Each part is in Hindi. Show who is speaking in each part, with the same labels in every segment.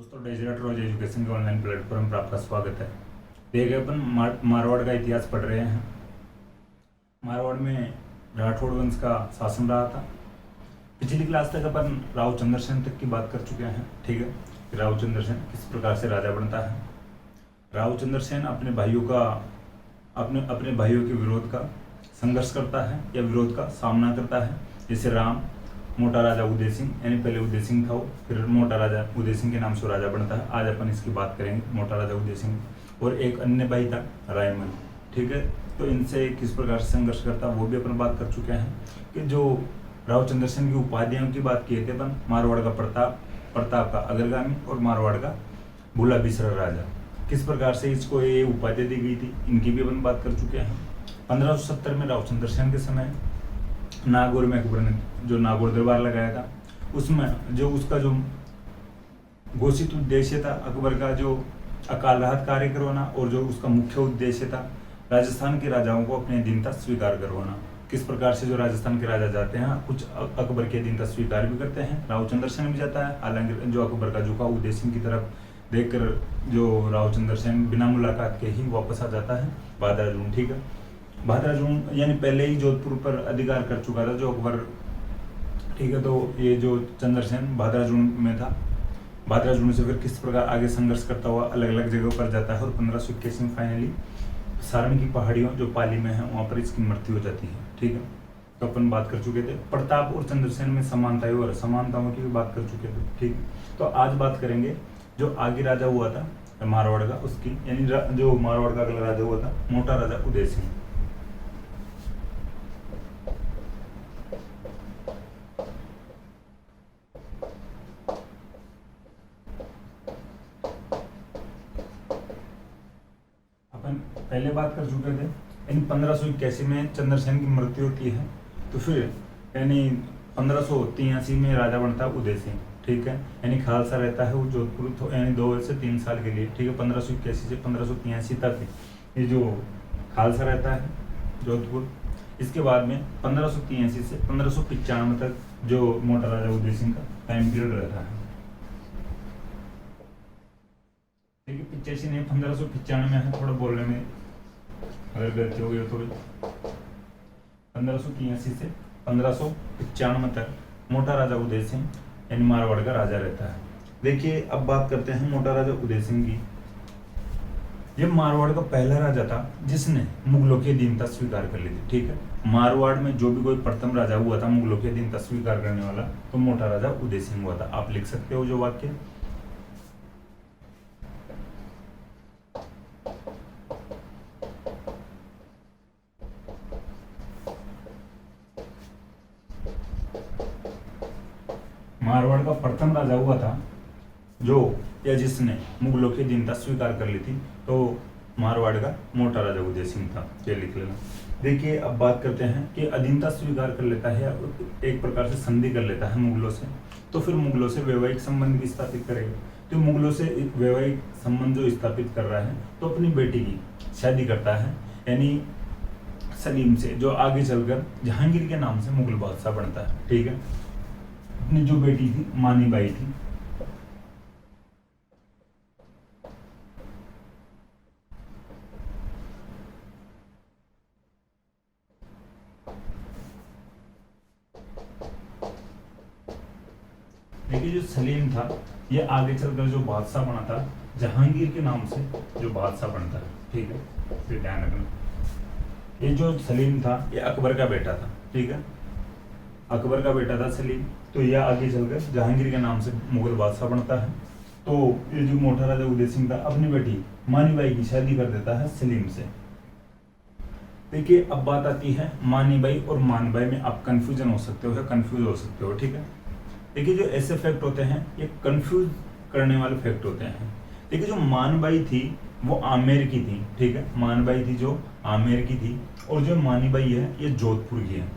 Speaker 1: दोस्तों डिजिटल रोज एजुकेशन के ऑनलाइन प्लेटफॉर्म पर आपका स्वागत है। देखिए अपन मारवाड़ का इतिहास पढ़ रहे हैं। मारवाड़ में राठौड़ वंश का शासन रहा था। पिछली क्लास तक अपन राव चंद्रसेन तक की बात कर चुके हैं। ठीक है, कि राव चंद्रसेन किस प्रकार से राजा बनता है। राव चंद्रसेन अपने भाइयों के विरोध का संघर्ष करता है या विरोध का सामना करता है। जैसे राम मोटा राजा उदय सिंह, यानी पहले उदय सिंह था वो, फिर मोटा राजा उदय सिंह के नाम से राजा बनता है। आज अपन इसकी बात करेंगे, मोटा राजा उदय सिंह। और एक अन्य भाई था रायमल। ठीक है, तो इनसे किस प्रकार से संघर्ष करता वो भी अपन बात कर चुके हैं। कि जो राव चंद्रसेन की उपाधियों की बात किए थे अपन, मारवाड़ का प्रताप का अग्रगामी और मारवाड़ का भूला बिसरा राजा, किस प्रकार से इसको ये उपाधि दी गई थी, इनकी भी अपन बात कर चुके हैं। 1570 में राव चंद्रसेन के समय नागौर में अकबर ने जो नागौर दरबार लगाया था, उसमें जो उसका जो घोषित उद्देश्य था अकबर का, जो अकाल राहत कार्य करवाना, और जो उसका मुख्य उद्देश्य था राजस्थान के राजाओं को अपने अधीनता स्वीकार करवाना। किस प्रकार से जो राजस्थान के राजा जाते हैं, कुछ अकबर के अधीनता स्वीकार भी करते हैं। राव चंद्रसेन भी जाता है, हालांकि जो अकबर का झुकाव उदय सिंह की तरफ देखकर जो राव चंद्रसेन बिना मुलाकात के ही वापस आ जाता है भादरा जून। ठीक है, भादरा जून यानी पहले ही जोधपुर पर अधिकार कर चुका था जो अकबर। ठीक है, तो ये जो चंद्रसेन भादरा जून में था, भादरा जून से फिर किस प्रकार आगे संघर्ष करता हुआ अलग अलग जगहों पर जाता है, और 1521 में फाइनली सारण की पहाड़ियों जो पाली में है वहाँ पर इसकी मृत्यु हो जाती है। ठीक है, तो अपन बात कर चुके थे प्रताप और चंद्रसेन में समानताएं और असमानताओं की भी बात कर चुके थे। ठीक, तो आज बात करेंगे जो आगे राजा हुआ था मारवाड़ का, उसकी, यानी जो मारवाड़ का अगला राजा हुआ था मोटा राजा उदय सिंह। पहले बात कर चुके थे, यानी 1581 में चंद्रसेन की मृत्यु होती है, तो फिर यानी 1583 में राजा बनता है उदय सिंह। ठीक है, यानी खालसा रहता है वो जोधपुर, यानी 2 से 3 साल के लिए। ठीक है, 1581 से 1583 तक ये जो खालसा रहता है जोधपुर। इसके बाद में 1583 से 1595 तक जो मोटा राजा उदय सिंह का टाइम पीरियड रहता है। ठीक है, 85 नहीं 1595 में है, थोड़ा बोलने में अगर गलती हो गई हो थोड़ी। 1583 से 1595 तक मोटा राजा उदय सिंह यानी मारवाड़ का राजा रहता है। देखिए अब बात करते हैं मोटा राजा उदय सिंह की। ये मारवाड़ का पहला राजा था जिसने मुगलों की अधीनता स्वीकार कर ली थी। ठीक है, मारवाड़ में जो भी कोई प्रथम राजा हुआ था मुगलों की अधीनता स्वीकार करने वाला, तो मोटा राजा उदय सिंह हुआ था। आप लिख सकते हो जो वाक्य। मारवाड़ का प्रथम राजा हुआ था जो या जिसने मुगलों की अधीनता स्वीकार कर ली थी, तो मारवाड़ का मोटा राजा उदय सिंह था। ये लिख लेना। देखिए अब बात करते हैं कि अधीनता स्वीकार कर लेता है, एक प्रकार से संधि कर लेता है मुगलों से, तो फिर मुगलों से वैवाहिक संबंध भी स्थापित करेगा। तो मुगलों से वैवाहिक संबंध जो स्थापित कर रहा है, तो अपनी बेटी की शादी करता है, यानी सलीम से, जो आगे चलकर जहांगीर के नाम से मुगल बादशाह बनता है। ठीक है, अपनी जो बेटी थी मानी बाई थी। देखिए जो सलीम था ये आगे चलकर जो बादशाह बना था जहांगीर के नाम से, जो बादशाह बनता है। ठीक है, फिर ध्यान रखना, ये जो सलीम था ये अकबर का बेटा था। ठीक है, अकबर का बेटा था सलीम, तो यह आगे चलकर जहांगीर के नाम से मुगल बादशाह बनता है। तो ये जो मोटा राजा उदय सिंह था अपनी बेटी मानीबाई की शादी कर देता है सलीम से। देखिए अब बात आती है मानीबाई और मानबाई में, आप कंफ्यूजन हो सकते हो या कंफ्यूज हो सकते हो। ठीक है, देखिए जो ऐसे फैक्ट होते हैं ये कंफ्यूज करने वाले फैक्ट होते हैं। देखिए जो मानबाई थी वो आमेर की थी। ठीक है, मानबाई थी जो आमेर की थी, और जो मानीबाई है ये जोधपुर की है।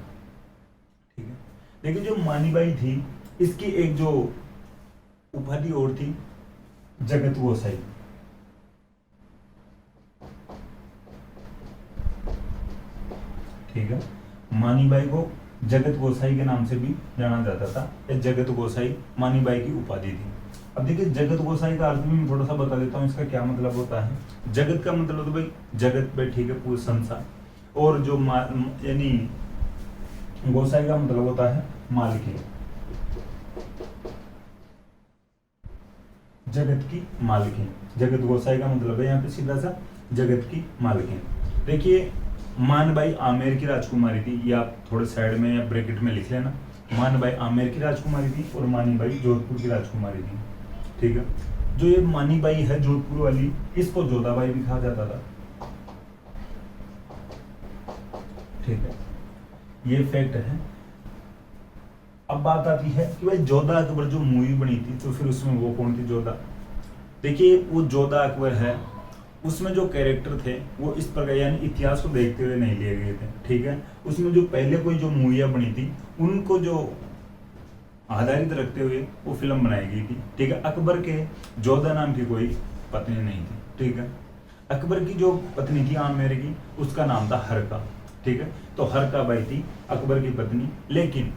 Speaker 1: ठीक है, लेकिन जो मानीबाई थी इसकी एक जो उपाधि और थी जगत गोसाई। ठीक है, मानीबाई को जगत गोसाई के नाम से भी जाना जाता था। जगत गोसाई मानीबाई की उपाधि थी। अब देखिए जगत गोसाई का अर्थ भी मैं थोड़ा सा बता देता हूँ, इसका क्या मतलब होता है। जगत का मतलब तो भाई जगत भाई ठीक है, पूरे संसार। और जो यानी गोसाई का मतलब होता है मालिक, जगत की मालिक। जगत गोसाई का मतलब है यहाँ पे सीधा सा जगत की मालिक। देखिए मानबाई आमेर की राजकुमारी थी, ये आप थोड़े साइड में या ब्रैकेट में लिख लेना। मानबाई आमेर की राजकुमारी थी और मानीबाई जोधपुर की राजकुमारी थी, ठीक है। जो ये मानीबाई है जोधपुर वाली, इसको जोधाबाई भी कहा जाता था, ठीक है, ये फैक्ट है। अब बात आती है कि भाई जोधा अकबर जो मूवी बनी थी तो फिर उसमें वो कौन थी जोधा। देखिए वो जोधा अकबर है, उसमें जो कैरेक्टर थे वो इस प्रकार यानी इतिहास को देखते हुए नहीं लिए गए थे, ठीक है। उसमें जो पहले कोई जो मूवियाँ बनी थी उनको जो आधारित रखते हुए वो फिल्म बनाई गई थी, ठीक है। अकबर के जोधा नाम की कोई पत्नी नहीं थी, ठीक है। अकबर की जो पत्नी थी आमेर की, उसका नाम था हरका, ठीक है। तो हरका बाई थी अकबर की पत्नी। लेकिन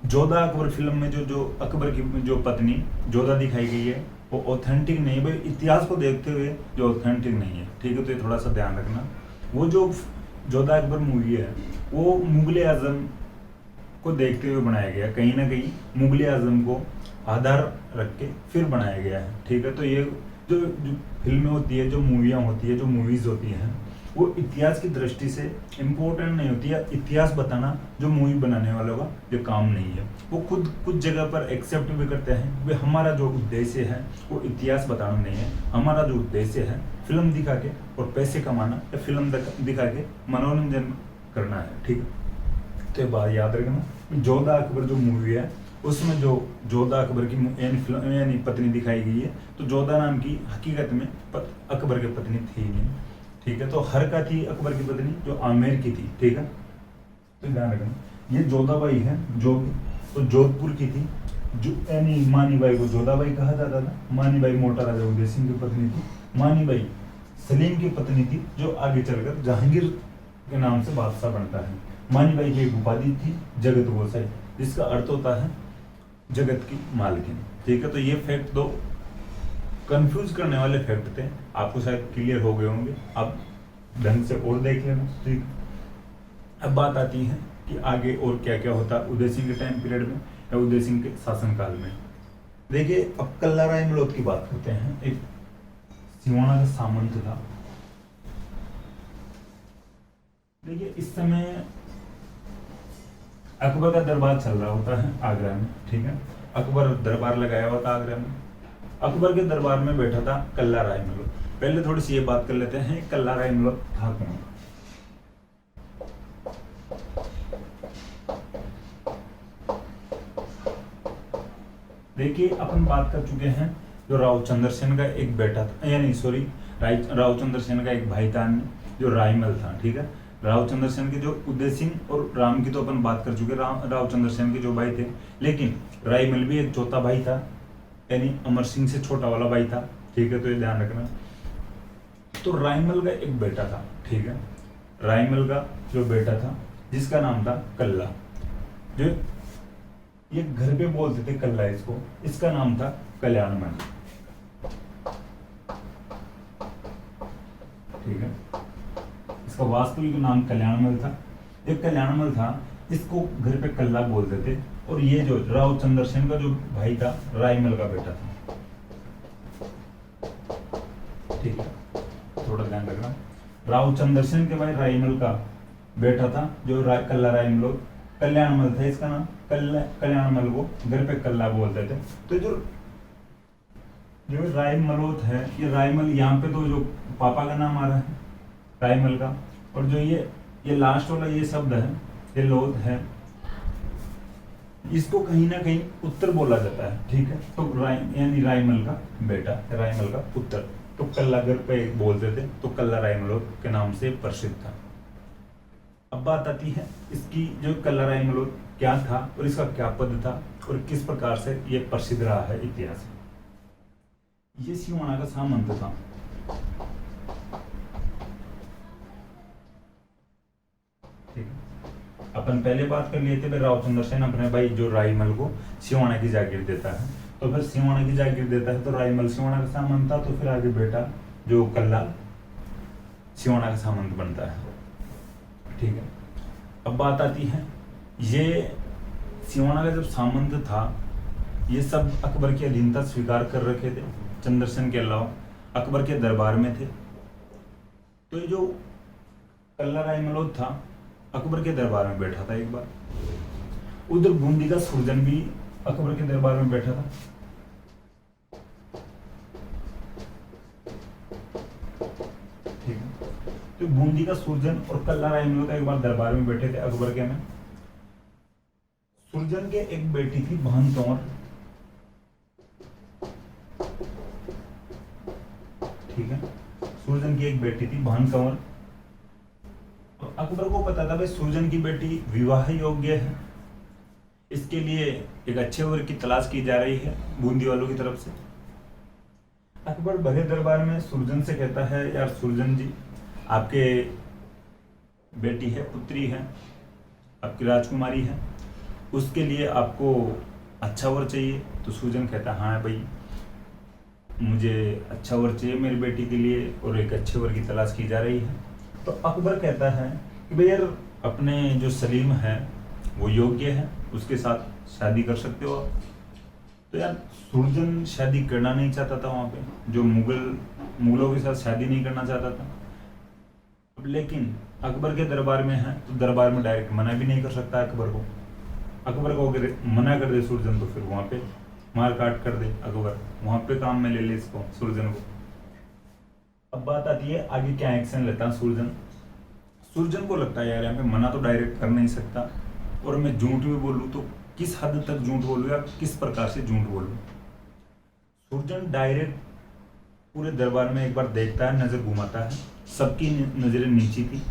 Speaker 1: जोधा अकबर फिल्म में जो जो अकबर की जो पत्नी जोधा दिखाई गई है वो ऑथेंटिक नहीं है भाई, इतिहास को देखते हुए जो ऑथेंटिक नहीं है, ठीक है। तो ये थोड़ा सा ध्यान रखना। वो जो जोधा अकबर मूवी है वो मुगले आजम को देखते हुए बनाया गया, कहीं ना कहीं मुगले आजम को आधार रख के फिर बनाया गया है, ठीक है। तो ये जो फिल्में होती है, जो मूवियाँ होती है, जो मूवीज होती हैं, वो इतिहास की दृष्टि से इम्पोर्टेंट नहीं होती है। इतिहास बताना जो मूवी बनाने वालों का जो काम नहीं है। वो खुद कुछ जगह पर एक्सेप्ट भी करते हैं वे हमारा जो उद्देश्य है वो इतिहास बताना नहीं है, हमारा जो उद्देश्य है फिल्म दिखा के और पैसे कमाना या फिल्म दिखा के मनोरंजन करना है, ठीक है। तो ये बात याद रखना। जोधा अकबर जो मूवी है उसमें जो जोधा अकबर की यानी पत्नी दिखाई गई है, तो जोधा नाम की हकीकत में अकबर की पत्नी थी नहीं, ठीक है। तो हरका थी अकबर की पत्नी जो आमेर की थी, ठीक है। तो ध्यान रखना ये जोधाबाई है जो तो जोधपुर की थी, जो यानी मानीबाई को जोधाबाई कहा जाता था। मानीबाई मोटा राजा उदय सिंह की पत्नी थी। मानीबाई सलीम की पत्नी थी जो आगे चलकर जहांगीर के नाम से बादशाह बनता है। मानीबाई की एक उपाधि थी जगत गोसाई, जिसका अर्थ होता है जगत की मालकिन, ठीक है। तो ये फैक्ट दो कंफ्यूज करने वाले फैक्ट थे, आपको शायद क्लियर हो गए होंगे, आप ढंग से और देख लेना, ठीक। अब बात आती है कि आगे और क्या क्या होता उदय सिंह के टाइम पीरियड में या उदय सिंह के शासनकाल में। देखिए अब कल्ला राय मलोद की बात करते हैं। एक सिवाना का सामंत था। देखिए इस समय अकबर का दरबार चल रहा होता है आगरा में, ठीक है। अकबर दरबार लगाया हुआ था आगरा में। अकबर के दरबार में बैठा था कल्ला राय मलोद। पहले थोड़ी सी ये बात कर लेते हैं कल्ला राय मलोद था कौन। देखिए अपन बात कर चुके हैं जो राव चंद्रसेन का एक बेटा था, यानी सॉरी राव चंद्रसेन का एक भाई था जो रायमल था, ठीक है। राव चंद्रसेन के जो उदय सिंह और राम की तो अपन बात कर चुके, राव चंद्रसेन के जो भाई थे। लेकिन रायमल भी एक चौथा भाई था, यानी अमर सिंह से छोटा वाला भाई था, ठीक है। तो ये ध्यान रखना। तो रायमल का एक बेटा था, ठीक है। रायमल का जो बेटा था जिसका नाम था कल्ला, जो ये घर पे बोलते थे कल्ला इसको, इसका नाम था कल्याणमल, ठीक है। इसका वास्तविक नाम कल्याणमल था। ये कल्याणमल था, इसको घर पे कल्ला बोलते थे। और ये जो राव चंद्रसेन का जो भाई था रायमल का बेटा था, ठीक है। थोड़ा ध्यान रखना, राव चंद्रसेन के भाई रायमल का बेटा था जो कल्ला रायमल, कल्याणमल था इसका नाम। कल्याणमल को घर पे कल्ला बोलते थे। तो जो रायमलोत है, ये रायमल यहाँ पे तो जो पापा का नाम आ रहा है रायमल का, और जो ये लास्ट वाला ये शब्द है ये लोथ है, इसको कहीं ना कहीं उत्तर बोला जाता है, ठीक है। तो यानी रायमल का बेटा, रायमल का पुत्र। तो कल्ला घर पे बोलते थे, तो कल्ला रायमलोत के नाम से प्रसिद्ध था। अब बात आती है इसकी जो कल्ला रायमलोत क्या था और इसका क्या पद था और किस प्रकार से ये प्रसिद्ध रहा है इतिहास में। ये सिवाना का सामंत था, ठीक है। अपन पहले बात कर लिए थे राव चंद्रसेन अपने भाई जो रायमल को सिवाना की जागीर देता है। तो फिर सिवाना की जागीर देता है, तो रायमल सिवाना का सामंत था, तो फिर आगे बेटा जो कल्ला सिवाना का सामंत बनता है। ठीक है, अब बात आती है, ये सिवाना का जब सामंत था, ये सब अकबर की अधीनता स्वीकार कर रखे थे, चंद्रसेन के अलावा अकबर के दरबार में थे। तो ये जो कल्ला रायमलोद था, अकबर के दरबार में बैठा था एक बार। उधर बूंदी का सुरजन भी अकबर के दरबार में बैठा था। ठीक है, तो बूंदी का सुरजन और कल्ला रायमलोद एक बार दरबार में बैठे थे अकबर के में। सुरजन के एक बेटी थी बहन तौर। ठीक है, सुरजन की एक बेटी थी बहन कंवर। और अकबर को पता था भाई सुरजन की बेटी विवाह योग्य है, इसके लिए एक अच्छे वर की तलाश की जा रही है बूंदी वालों की तरफ से। अकबर भरे दरबार में सुरजन से कहता है, यार सुरजन जी, आपके बेटी है, पुत्री है, आपकी राजकुमारी है, उसके लिए आपको अच्छा वर चाहिए। तो सुरजन कहता है, हाँ भाई, मुझे अच्छा वर चाहिए मेरी बेटी के लिए और एक अच्छे वर की तलाश की जा रही है। तो अकबर कहता है कि भाई यार, अपने जो सलीम है वो योग्य है, उसके साथ शादी कर सकते हो आप। तो यार सुरजन शादी करना नहीं चाहता था, वहाँ पे जो मुगलों के साथ शादी नहीं करना चाहता था। अब लेकिन अकबर के दरबार में है, तो दरबार में डायरेक्ट मना भी नहीं कर सकता अकबर को। अकबर को अगर मना कर दे सुरजन, तो फिर वहाँ पे मार काट कर दे अकबर, वहाँ पे काम में ले ले इसको, सुरजन को। अब बात आती है आगे क्या एक्शन लेता है सुरजन। सुरजन को लगता है यार यहाँ पे मना तो डायरेक्ट कर नहीं सकता, और मैं झूठ भी बोलूँ तो किस हद तक झूठ बोलूँ या किस प्रकार से झूठ बोलूँ। सुरजन डायरेक्ट पूरे दरबार में एक बार देखता है, नजर घुमाता है, सबकी नजरें नीची थी।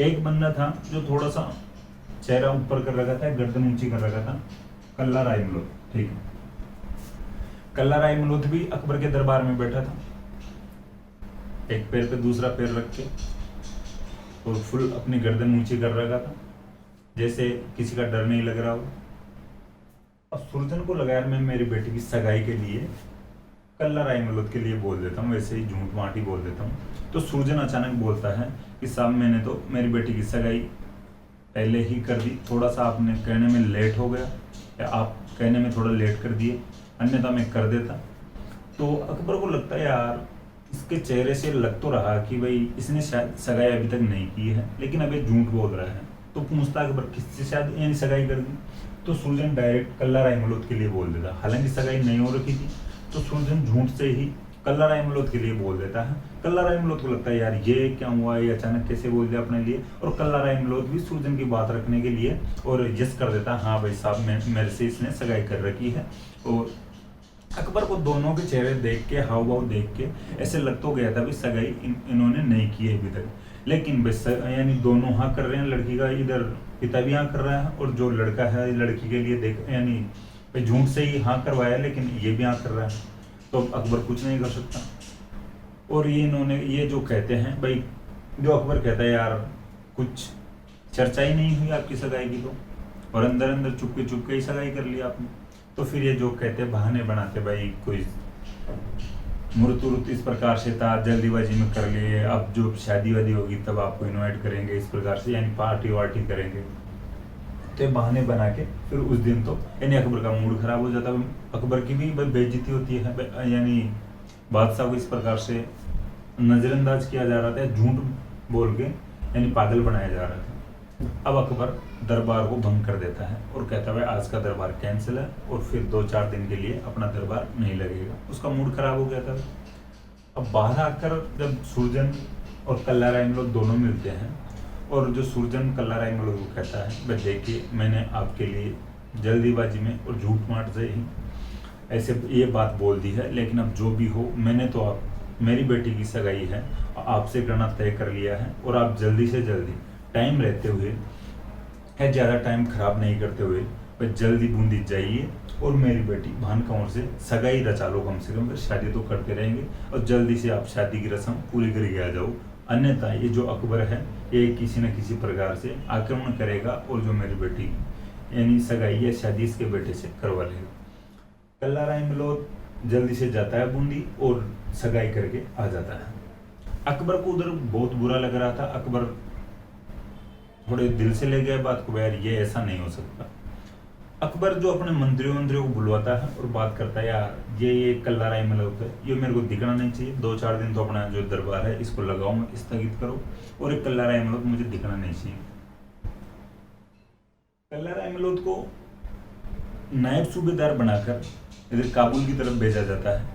Speaker 1: एक बंदा था जो थोड़ा सा चेहरा ऊपर कर रखा था, गर्दन ऊंची कर रखा था, कल्ला रायमलोद। ठीक है, कल्ला रायमलोद भी अकबर के दरबार में बैठा था, एक पैर पे दूसरा पैर रख के, और फुल अपनी गर्दन ऊंची कर रखा था, जैसे किसी का डर नहीं लग रहा हो। अब सुरजन को लगा यार, मैं मेरी बेटी की सगाई के लिए कल्ला रायमलोद के लिए बोल देता हूँ, वैसे ही झूठ माटी बोल देता हूँ। तो सुरजन अचानक बोलता है कि साहब, मैंने तो मेरी बेटी की सगाई पहले ही कर दी, थोड़ा सा आपने कहने में लेट हो गया, या आप कहने में थोड़ा लेट कर दिए, अन्यथा मैं कर देता। तो अकबर को लगता है यार, इसके चेहरे से लग तो रहा कि भाई इसने शायद सगाई अभी तक नहीं की है, लेकिन अभी झूठ बोल रहा है। तो पूछता अकबर, किससे शायद यानी सगाई कर दी। तो सुरजन डायरेक्ट कल्ला रायमलोद के लिए बोल देता, हालांकि सगाई नहीं हो रखी थी। तो सुरजन झूठ से ही कल्ला रायमलोद के लिए बोल देता है। कल्ला रायमलोद को लगता है यार ये क्या हुआ, ये अचानक कैसे बोल दिया अपने लिए। और कल्ला रायमलोद भी सुरजन की बात रखने के लिए और यस कर देता, हाँ भाई साहब, मेरे से इसने सगाई कर रखी है। और अकबर को दोनों के चेहरे देख के, हाव भाव देख के ऐसे लग तो गया था भाई सगाई इन्होंने नहीं की है अभी तक। लेकिन यानी दोनों हाँ कर रहे हैं, लड़की का इधर पिता भी हाँ कर रहा है, और जो लड़का है लड़की के लिए देख यानी झूठ से ही हाँ करवाया, लेकिन ये भी हाँ कर रहा है। तो अकबर कुछ नहीं कर सकता। और ये जो कहते हैं भाई, जो अकबर कहता है यार, कुछ चर्चा ही नहीं हुई आपकी सगाई की, तो और अंदर अंदर चुपके ही सगाई कर लिया आपने। तो फिर ये जो कहते हैं बहाने बनाते, भाई कोई मुहूर्त इस प्रकार से था, जल्दीबाजी में कर लिए, अब जो शादी वादी होगी तब आपको इनवाइट करेंगे, इस प्रकार से यानी पार्टी वार्टी करेंगे। तो बहाने बना के फिर उस दिन तो यानी अकबर का मूड खराब हो जाता है, अकबर की भी बेइज्जती होती है, यानी बादशाह को इस प्रकार से नज़रअंदाज किया जा रहा था, झूठ बोल के यानी पागल बनाया जा रहा था। अब अकबर दरबार को भंग कर देता है और कहता है आज का दरबार कैंसिल है, और फिर 2-4 दिन के लिए अपना दरबार नहीं लगेगा। उसका मूड खराब हो गया था। अब बाहर आकर जब सुरजन और कल्ला रायमलोद दोनों मिलते हैं, और जो सुरजन कल्ला रायमलोद को कहता है, भाई देखिए, मैंने आपके लिए जल्दीबाजी में और झूठ माट से ही ऐसे ये बात बोल दी है, लेकिन अब जो भी हो, मैंने तो मेरी बेटी की सगाई है, आपसे करना तय कर लिया है, और आप जल्दी से जल्दी टाइम रहते हुए है, ज़्यादा टाइम खराब नहीं करते हुए, भाई जल्दी बूंदी जाइए और मेरी बेटी भान कंवर से सगाई रचा लो, कम से कम, फिर शादी तो करते रहेंगे, और जल्दी से आप शादी की रस्म पूरी करके आ जाओ। अन्यथा ये जो अकबर है, ये किसी न किसी प्रकार से आक्रमण करेगा, और जो मेरी बेटी यानी सगाई या शादी इसके बेटे से करवा लेगा। कल्ला राय मलोद जल्दी से जाता है बूंदी और सगाई करके आ जाता है। अकबर को उधर बहुत बुरा लग रहा था। अकबर थोड़े दिल से ले गया बात को, यार ये ऐसा नहीं हो सकता। अकबर जो अपने मंत्रियों को बुलवाता है और बात करता है, यार ये कल्ला राय मलोद है, ये मेरे को दिखना नहीं चाहिए, 2-4 दिन तो अपना जो दरबार है इसको लगाओ, मत स्थगित करो, और एक कल्ला राय मलोद मुझे दिखना नहीं चाहिए। कल्ला राय मलोद को नायब सूबेदार बनाकर इधर काबुल की तरफ भेजा जाता है।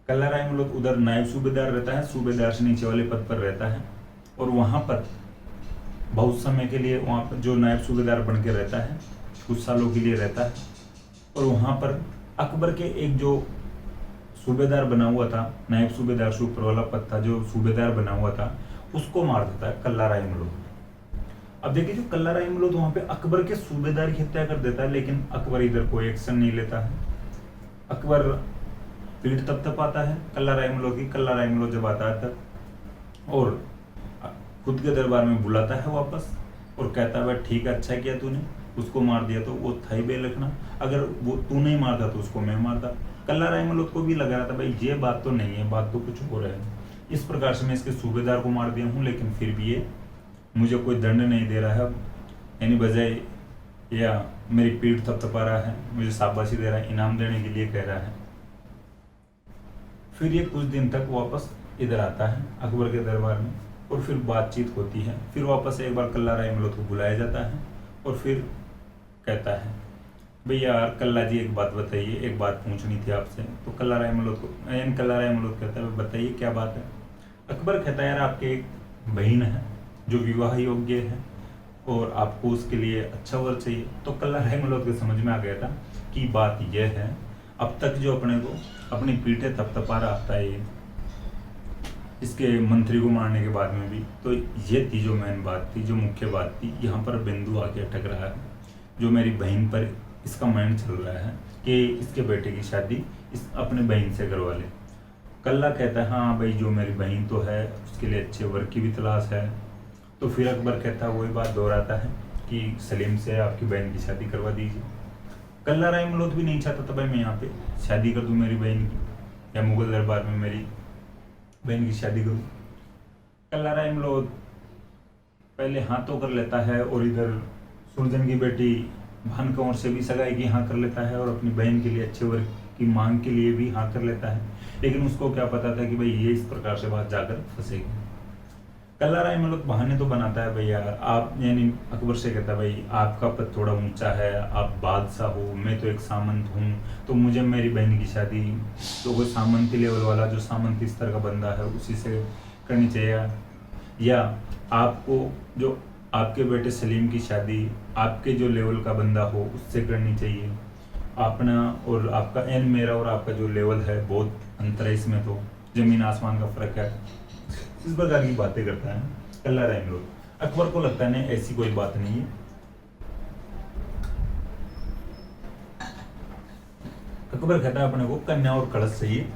Speaker 1: कल्ला राय मलोद उधर नायब सूबेदार रहता है, सूबेदार से नीचे वाले पद पर रहता है, और वहां पर बहुत समय के लिए वहां पर जो नायब सूबेदार बन के रहता है कुछ सालों के लिए रहता है। और वहां पर अकबर के एक जो सूबेदार बना हुआ था, नायब सूबेदार से ऊपर वाला पद था, जो सूबेदार बना हुआ था, उसको मार देता है कल्ला राय मलोद। अब देखिए, जो कल्ला राय मलोद वहां पे अकबर के सूबेदार की हत्या कर देता है, लेकिन अकबर इधर कोई एक्शन नहीं लेता है। अकबर पीठ तपतपाता है कल्ला राय मलोद की। कल्ला राय मलोद जब आता है तब और खुद के दरबार में बुलाता है वापस और कहता है, भाई ठीक है, अच्छा किया तूने, उसको मार दिया तो वो था ही बेलखना, अगर वो तू नहीं मारता तो उसको मैं मारता। कल्ला राय मलोद को भी लग रहा था, भाई ये बात तो नहीं है, बात तो कुछ हो रहा है, इस प्रकार से मैं इसके सूबेदार को मार दिया हूँ, लेकिन फिर भी ये मुझे कोई दंड नहीं दे रहा है, यानी बजाय या मेरी पीठ थपथपा रहा है, मुझे शाबाशी दे रहा है, इनाम देने के लिए कह रहा है। फिर ये कुछ दिन तक वापस इधर आता है अकबर के दरबार में, और फिर बातचीत होती है। फिर वापस एक बार कल्ला राय मलोद को बुलाया जाता है और फिर कहता है, भैया यार कल्ला जी एक बात बताइए, एक बात पूछनी थी आपसे। तो कल्ला राय मलोद कहता है, बताइए क्या बात है। अकबर कहता है, यार आपके एक बहन है जो विवाह योग्य है और आपको उसके लिए अच्छा वर चाहिए। तो कल्ला राय मलोद को समझ में आ गया था कि बात यह है, अब तक जो अपने को अपनी पीठे थपथपा रहा था ये इसके मंत्री को मारने के बाद में भी, तो ये थी जो मेन बात थी, जो मुख्य बात थी। यहाँ पर बिंदु आके अटक रहा है, जो मेरी बहन पर इसका माइंड चल रहा है कि इसके बेटे की शादी इस अपने बहन से करवा ले। कल्ला कहता है, हाँ भाई जो मेरी बहन तो है, उसके लिए अच्छे वर की भी तलाश है। तो फिर अकबर कहता है, वही बात दोहराता है कि सलीम से आपकी बहन की शादी करवा दीजिए। कल्ला राय मलोद भी नहीं चाहता था, भाई मैं यहाँ पे शादी कर दूँ मेरी बहन की, या मुगल दरबार में मेरी बहन की शादी करूँ। कल्ला राय मलोद पहले हाँ तो कर लेता है, और इधर सुरजन की बेटी भान कंवर से भी सगाई की हाँ कर लेता है, और अपनी बहन के लिए अच्छे वर्ग की मांग के लिए भी हाँ कर लेता है। लेकिन उसको क्या पता था कि भाई ये इस प्रकार से बात जाकर फंसेगी। कल्ला राय मलोद बहाने तो बनाता है, भाई यार आप, यानी अकबर से कहता है, भाई आपका पद थोड़ा ऊंचा है, आप बादशाह हो, मैं तो एक सामंत हूँ, तो मुझे मेरी बहन की शादी तो कोई सामंती लेवल वाला, जो सामंती स्तर का बंदा है उसी से करनी चाहिए, या आपको जो आपके बेटे सलीम की शादी आपके जो लेवल का बंदा हो उससे करनी चाहिए। अपना और आपका मेरा और आपका जो लेवल है बहुत अंतर है, इसमें तो जमीन आसमान का फर्क है। इस प्रकार की बातें करता है कल्ला राय मलोद। अकबर को लगता है नहीं, ऐसी कोई बात नहीं है। अकबर कहता है, अपने को कन्या और कलश चाहिए,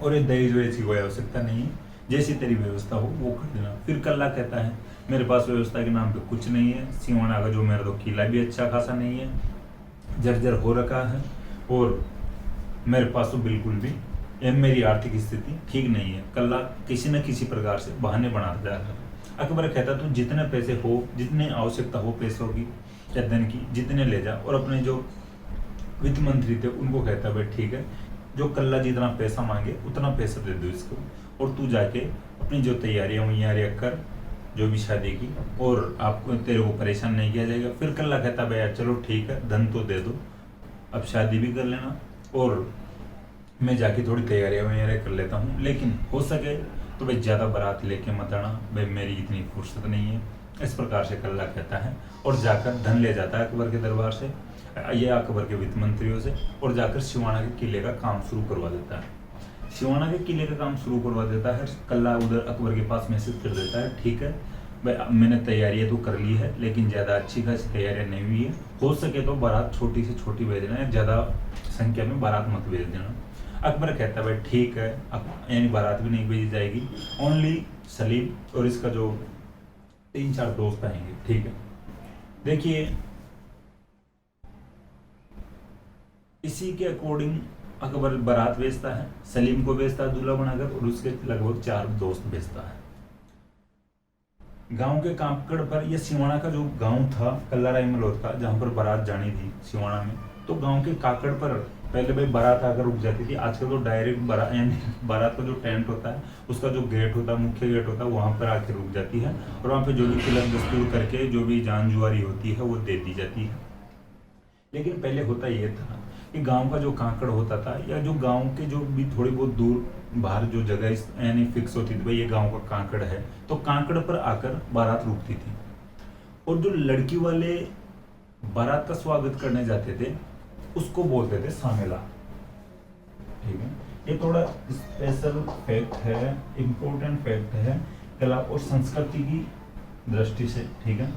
Speaker 1: और ये दहेज वहेज की कोई आवश्यकता नहीं है, जैसी तेरी व्यवस्था हो वो कर देना। फिर कल्ला कहता है, मेरे पास व्यवस्था के नाम पे कुछ नहीं है, सिवाना का जो मेरा तो किला भी अच्छा खासा नहीं है, जर्जर हो रखा है, और मेरे पास तो बिल्कुल भी मेरी आर्थिक स्थिति ठीक नहीं है। कल्ला किसी न किसी प्रकार से बहाने बनाता जा रहा है। अकबर कहता, तू जितने पैसे हो, जितने आवश्यकता हो पैसों की या धन की, जितने ले जा, और अपने जो वित्त मंत्री थे उनको कहता, भाई ठीक है, जो कल्ला जितना पैसा मांगे उतना पैसा दे दो इसको, और तू जाके अपनी जो तैयारियां वैयारियां कर, जो भी शादी की, और आपको तेरे को परेशान नहीं किया जाएगा। फिर कल्ला कहता, भैया चलो ठीक है, धन तो दे दो, अब शादी भी कर लेना, और मैं जाके थोड़ी तैयारियां वैयारियां कर लेता हूँ, लेकिन हो सके तो भाई ज़्यादा बारात लेके मत आना, भाई मेरी इतनी फुर्सत नहीं है। इस प्रकार से कल्ला कहता है, और जाकर धन ले जाता है अकबर के दरबार से, ये अकबर के वित्त मंत्रियों से, और जाकर सिवाना के किले का काम शुरू करवा देता है। सिवाना के किले का काम शुरू करवा देता है। कल्ला उधर अकबर के पास मैसेज कर देता है, ठीक है भाई मैंने तैयारियां तो कर ली है, लेकिन ज़्यादा अच्छी खासी तैयारियां नहीं हुई है, हो सके तो बारात छोटी से छोटी भेज देना, ज़्यादा संख्या में बारात मत भेज देना। अकबर कहता है, भाई ठीक है, यानी बारात भी नहीं भेजी जाएगी, ओनली सलीम और इसका जो 3-4 दोस्त आएंगे, ठीक है। देखिए इसी के अकॉर्डिंग अकबर बारात भेजता है, सलीम को भेजता है दूल्हा बनाकर, और उसके लगभग 4 दोस्त भेजता है। गांव के कांकड़ पर, यह सिवाना का जो गांव था कल्लाराई मलोद का, जहां पर बारात जानी थी सिवाना में, तो गांव के काकड़ पर पहले भाई बारात आकर रुक जाती थी। आजकल तो डायरेक्ट बारात, यानी बारात का जो टेंट होता है, उसका जो गेट होता है, मुख्य गेट होता है, वहां पर आकर रुक जाती है, और वहां पे जो भी तिलक दस्तूर करके जो भी जान जुआरी होती है वो दे दी जाती है। लेकिन पहले होता यह था कि गांव का जो कांकड़ होता था, या जो गांव के जो भी थोड़ी बहुत दूर बाहर जो जगह यानी फिक्स होती थी, भाई ये गांव का कांकड़ है, तो कांकड़ पर आकर बारात रुकती थी। और जो लड़की वाले बारात का स्वागत करने जाते थे, उसको बोलते थे सामेला। ठीक है, ये थोड़ा स्पेशल फैक्ट है, इंपॉर्टेंट फैक्ट है कला और संस्कृति की दृष्टि से। ठीक है,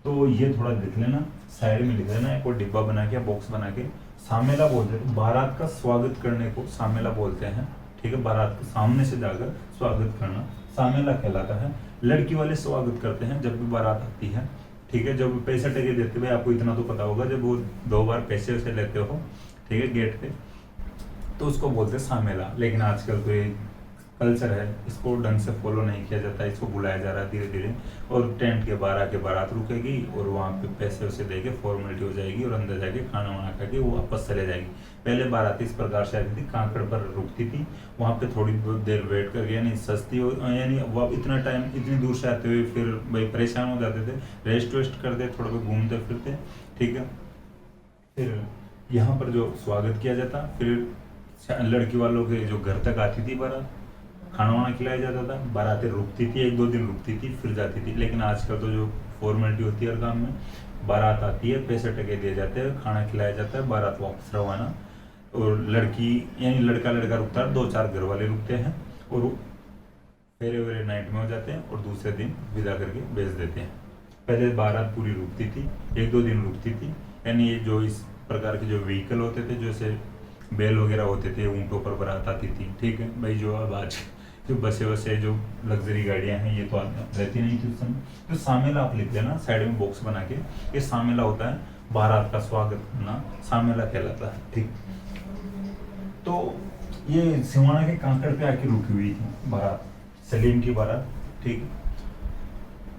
Speaker 1: तो ये थोड़ा लिख लेना, साइड में लिख लेना, एक और डिब्बा बना के, बॉक्स बना के, सामेला बोलते हैं। बारात का स्वागत करने को सामेला बोलते हैं। ठीक है, बारात के सामने से जाकर स्वागत करना सामेला कहलाता है। लड़की वाले स्वागत करते हैं जब भी बारात आती है। ठीक है, जब पैसे टके देते हुए, आपको इतना तो पता होगा, जब वो 2 बार पैसे वैसे लेते हो, ठीक है, गेट पे, तो उसको बोलते हैं सामेला। लेकिन आजकल तो ये कल्चर है, इसको ढंग से फॉलो नहीं किया जाता, इसको बुलाया जा रहा है धीरे धीरे, और टेंट के बाहर आके बारात रुकेगी, और वहाँ पे पैसे वैसे दे के फॉर्मेलिटी हो जाएगी, और अंदर जाके खाना वाना खा के वो वापस चले जाएगी। पहले बारात इस प्रकार से आती थी, कांकड़ पर रुकती थी, वहाँ पे थोड़ी बहुत देर वेट करके, यानी सस्ती हो, यानी वो इतना टाइम इतनी दूर से आते हुए फिर भाई परेशान हो जाते थे, रेस्ट वेस्ट करते, थोड़ा बहुत घूमते फिरते। ठीक है, फिर यहाँ पर जो स्वागत किया जाता, फिर लड़की वालों के जो घर तक आती थी बारात, खाना वाना खिलाया जाता था, बारातें रुकती थी, 1-2 दिन रुकती थी, फिर जाती थी। लेकिन आजकल तो जो फॉर्मेलिटी होती है हर काम में, बारात आती है, पैसे टके दिए जाते हैं, खाना खिलाया जाता है, बारात वापस रवाना, और लड़की यानी लड़का लड़का रुकता है, 2-4 घर वाले रुकते हैं, और फेरे वेरे नाइट में हो जाते हैं, और दूसरे दिन विदा करके भेज देते हैं। पहले बारात पूरी रुकती थी, 1-2 दिन रुकती थी, यानी ये जो इस प्रकार के जो व्हीकल होते थे, जैसे बैल वगैरह होते थे, ऊँटों पर बारात आती थी। ठीक है भाई, जो अब आज जो बसें वसें जो लग्जरी गाड़ियां हैं, ये तो रहती नहीं थी उस समय। तो सामेला आप लिख लेना साइड में बॉक्स बना के, ये सामेला होता है, बारात का स्वागत करना सामेला कहलाता है। ठीक, तो ये सिवाना के कांकड़ पे आके रुकी हुई थी बारात, सलीम की बारात। ठीक,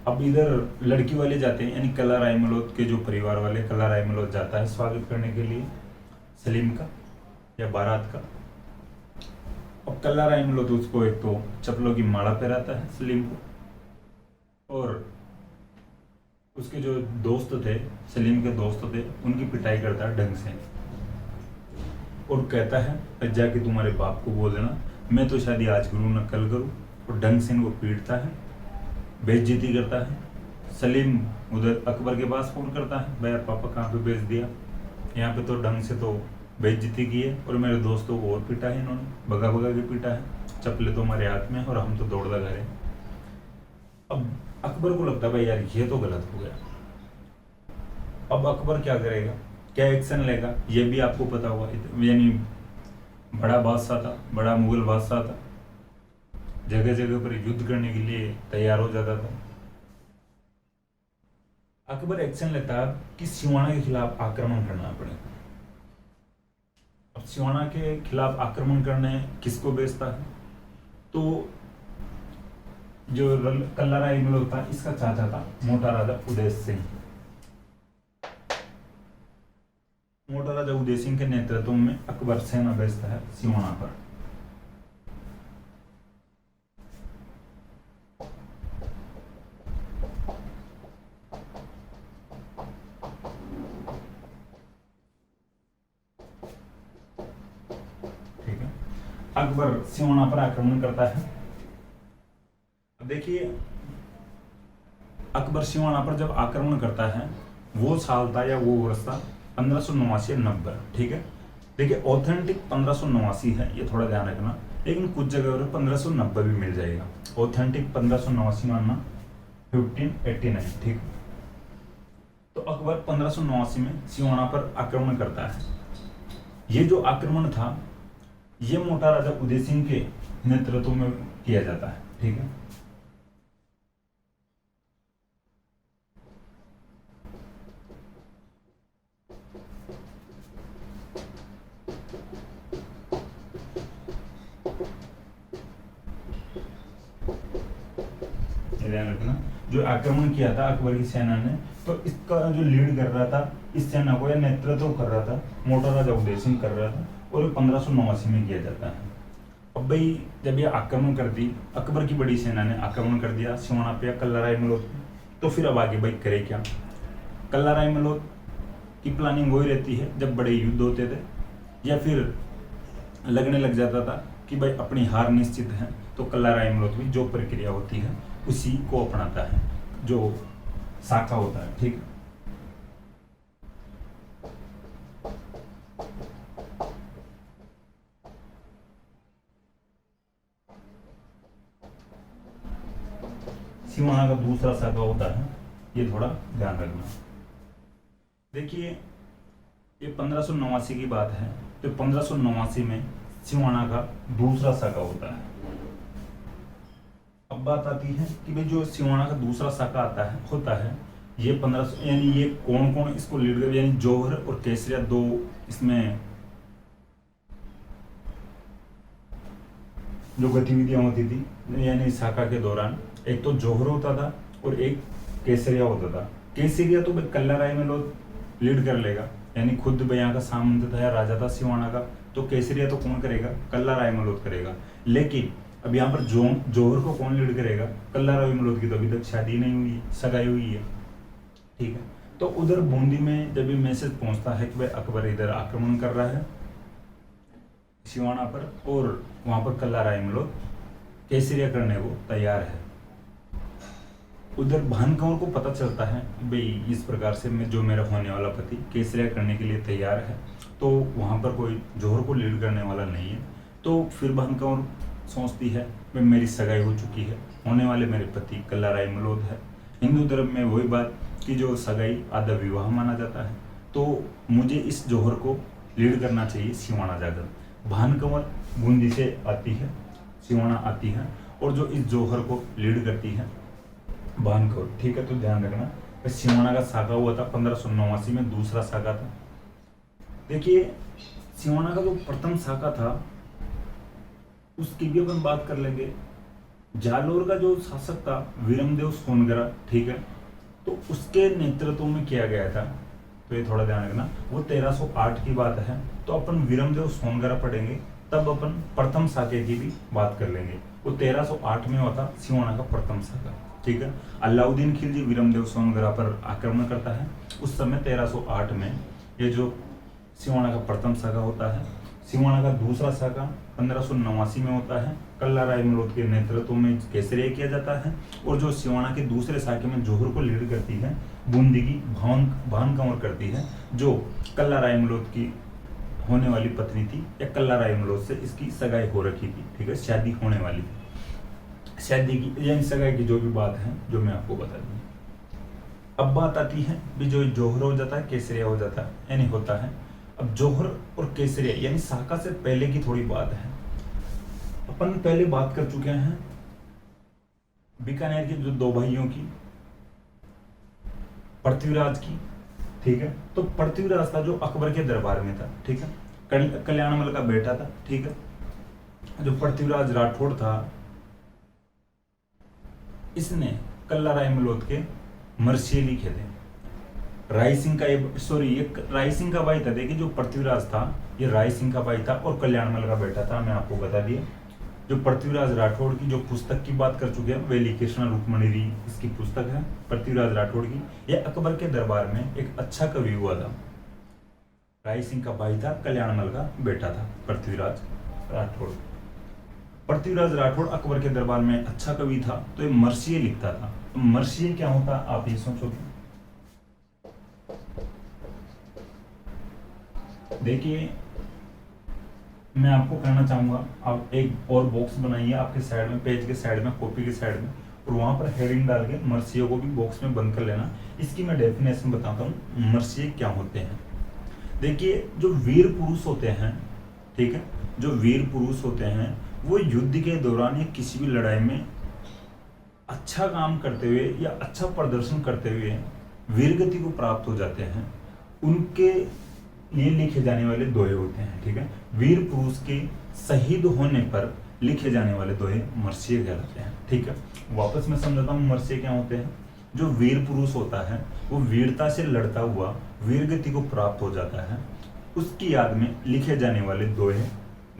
Speaker 1: अब इधर लड़की वाले जाते हैं, यानी कल्ला रायमलोद के जो परिवार वाले, कल्ला रायमलोद जाता है स्वागत करने के लिए सलीम का या बारात का। अब कल्ला रायमलोद उसको एक तो चप्पलों की माला पहनाता है सलीम को, और उसके जो दोस्त थे, सलीम के दोस्त थे, उनकी पिटाई करता है ढंग से, और कहता है जाके तुम्हारे बाप को बोल देना, मैं तो शादी आज करूँ न कल करूँ, और ढंग से इनको पीटता है, बेइज्जती करता है। सलीम उधर अकबर के पास फोन करता है, भाई पापा कहाँ पे भेज दिया, यहाँ पे तो ढंग से तो बेइज्जती की है, और मेरे दोस्तों को और पीटा है इन्होंने, भगा भगा के पीटा है, चप्पलें तो हमारे हाथ में, और हम तो दौड़ लगा रहे हैं। अब अकबर को लगता है भाई यार ये तो गलत हो गया। अब अकबर क्या करेगा, क्या एक्शन लेगा, ये भी आपको पता होगा, यानी बड़ा बादशाह था, बड़ा मुगल बादशाह था, जगह जगह पर युद्ध करने के लिए तैयार हो जाता था। अकबर एक्शन लेता कि सिवाना के खिलाफ आक्रमण करना पड़ेगा। अब सिवाना के खिलाफ आक्रमण करने किसको भेजता है, तो जो कल्ला रायमलोद था, इसका चाचा था मोटा राजा उदय सिंह। मोटा राजा उदय सिंह के नेतृत्व में अकबर सेना भेजता है सिवाना पर। ठीक है, अकबर सिवाना पर आक्रमण करता है। अब देखिए, अकबर सिवाना पर जब आक्रमण करता है, वो साल था या वो वर्ष था 1589-90। ठीक है, देखिए ऑथेंटिक 1589 है, ये थोड़ा ध्यान रखना, लेकिन कुछ जगह पर 1590 भी मिल जाएगा। ऑथेंटिक 1589 मानना, 1589। ठीक, तो अकबर 1589 में सिवाना पर आक्रमण करता है। ये जो आक्रमण था, ये मोटा राजा उदय सिंह के नेतृत्व में किया जाता है। ठीक है, से ध्यान रखना, जो आक्रमण किया था अकबर की सेना ने, तो इसका जो लीड कर रहा था इस सेना को, या नेतृत्व कर रहा था, मोटा राजा उदय सिंह कर रहा था, और 1589 में किया जाता है। अब भाई जब ये आक्रमण कर दी, अकबर की बड़ी सेना ने आक्रमण कर दिया सिवाना पे या कल्लाराय मलोद पे, तो फिर अब आगे भाई करे क्या। कल्लाराय मलोद की प्लानिंग वही रहती है जब बड़े युद्ध होते थे, या फिर लगने लग जाता था कि भाई अपनी हार निश्चित है, तो कल्लाराय मलोद की जो प्रक्रिया होती है उसी को अपनाता है, जो शाखा होता है। ठीक, सिवाना का दूसरा शाखा होता है, ये थोड़ा ध्यान रखना। देखिए ये 1589 की बात है, तो 1589 में सिवाना का दूसरा शाखा होता है। अब बात आती है कि भाई जो सिवाना का दूसरा शाखा होता है ये 1500, यानी ये कौन कौन इसको लीड कर, यानी जौहर और केसरिया दो इसमें जो गतिविधियां होती थी यानी शाखा के दौरान, एक तो जौहर होता था और एक केसरिया होता था। केसरिया तो भाई कल्लाराय मलोद लीड कर लेगा, यानी खुद यहाँ का सामंत था या राजा था सिवाना का, तो केसरिया तो कौन करेगा, कल्लाराय मलोद करेगा। लेकिन अब यहाँ पर जौहर को कौन लीड करेगा, कल्लाराय मलोद की तो अभी तक शादी नहीं हुई, सगाई हुई है। ठीक है, तो उधर बूंदी में जब ये मैसेज पहुंचता है कि भाई अकबर इधर आक्रमण कर रहा है सिवाना पर, और वहां पर कल्लाराय मलोद केसरिया करने को तैयार है, उधर भान कंवर को पता चलता है कि भाई इस प्रकार से जो मेरा होने वाला पति केसरिया करने के लिए तैयार है, तो वहां पर कोई जौहर को लीड करने वाला नहीं है। तो फिर भान कंवर सोचती है भाई मेरी सगाई हो चुकी है, होने वाले मेरे पति कल्लाराय मलोद है। हिंदू धर्म में वही बात कि जो सगाई आधा विवाह माना जाता है, तो मुझे इस जौहर को लीड करना चाहिए सिवाना जाकर। भान कंवर बूंदी से आती है, सिवाना आती है, और जो इस जौहर को लीड करती है भान कंवर। ठीक है, तो ध्यान रखना सिवाना का शाखा हुआ था 1589 में, दूसरा शाखा था। देखिए सिवाना का जो प्रथम शाखा था उसकी भी अपन बात कर लेंगे। जालोर का जो शासक था वीरमदेव सोनगरा, ठीक है, तो उसके नेतृत्व में किया गया था, तो ये थोड़ा ध्यान रखना। वो 1308 की बात है, तो अपन वीरमदेव सोनगरा पढ़ेंगे तब अपन प्रथम शाखा की भी बात कर लेंगे। वो 1308 में हुआ था सिवाना का प्रथम शाखा। ठीक है, अलाउद्दीन खिलजी वीरमदेव सोनगरा पर आक्रमण करता है, उस समय 1308 में ये जो सिवाना का प्रथम शाखा होता है। सिवाना का दूसरा शाखा 1589 में होता है, कल्लाराय मलोद के नेतृत्व में केसरिया किया जाता है, और जो सिवाना के दूसरे शाखे में जौहर को लीड करती है बूंदी की भान कंवर करती है, जो कल्लाराय मलोद की होने वाली पत्नी थी, या कल्लाराय मलोद से इसकी सगाई हो रखी थी। ठीक है, शादी होने वाली थी, शादी की यानी सगाई की जो भी बात है जो मैं आपको बता दी। अब बात आती है भी जो जौहर हो जाता है केसरिया हो जाता है, यानी होता है। अब जौहर और केसरिया यानी शाखा से पहले की थोड़ी बात है। अपन पहले बात कर चुके हैं बीकानेर के जो दो भाइयों की, पृथ्वीराज की। ठीक है, तो पृथ्वीराज था जो अकबर के दरबार में था। ठीक है, कल्याणमल का बेटा था। ठीक है, जो पृथ्वीराज राठौड़ था इसने कल्लाराय मलोद के मर्सिये लिखे थे। राय सिंह का ये राय सिंह का भाई था। देखिए जो पृथ्वीराज था ये राय सिंह का भाई था और कल्याणमल का बेटा था, मैं आपको बता दिया। जो पृथ्वीराज राठौड़ की जो पुस्तक की बात कर चुके हैं, वेली कृष्ण रुक्मणी इसकी पुस्तक है पृथ्वीराज राठौड़ की। यह अकबर के दरबार में एक अच्छा कवि हुआ था। राय सिंह का भाई था, कल्याणमल का बेटा था पृथ्वीराज राठौड़। पृथ्वीराज राठौड़ अकबर के दरबार में अच्छा कवि था, तो ये मर्सिये लिखता था। तो मर्सिये क्या होता आप ये सोचो। देखिए मैं आपको कहना चाहूंगा, आप एक और बॉक्स बनाइए आपके साइड में, पेज के साइड में, कॉपी के साइड में, और वहां पर हेडिंग डाल के मर्सियों को भी बॉक्स में बंद कर लेना। इसकी मैं डेफिनेशन बताता हूँ मर्सिये क्या होते हैं। देखिए जो वीर पुरुष होते हैं, ठीक है, जो वीर पुरुष होते हैं वो युद्ध के दौरान या किसी भी लड़ाई में अच्छा काम करते हुए या अच्छा प्रदर्शन करते हुए वीरगति को प्राप्त हो जाते हैं, उनके लिए लिखे जाने वाले दोहे होते हैं। ठीक है, वीर पुरुष के शहीद होने पर लिखे जाने वाले दोहे मर्सिये कहलाते हैं। ठीक है, वापस मैं समझाता हूँ मर्सिये क्या होते हैं। जो वीर पुरुष होता है वो वीरता से लड़ता हुआ वीर गति को प्राप्त हो जाता है, उसकी याद में लिखे जाने वाले दोहे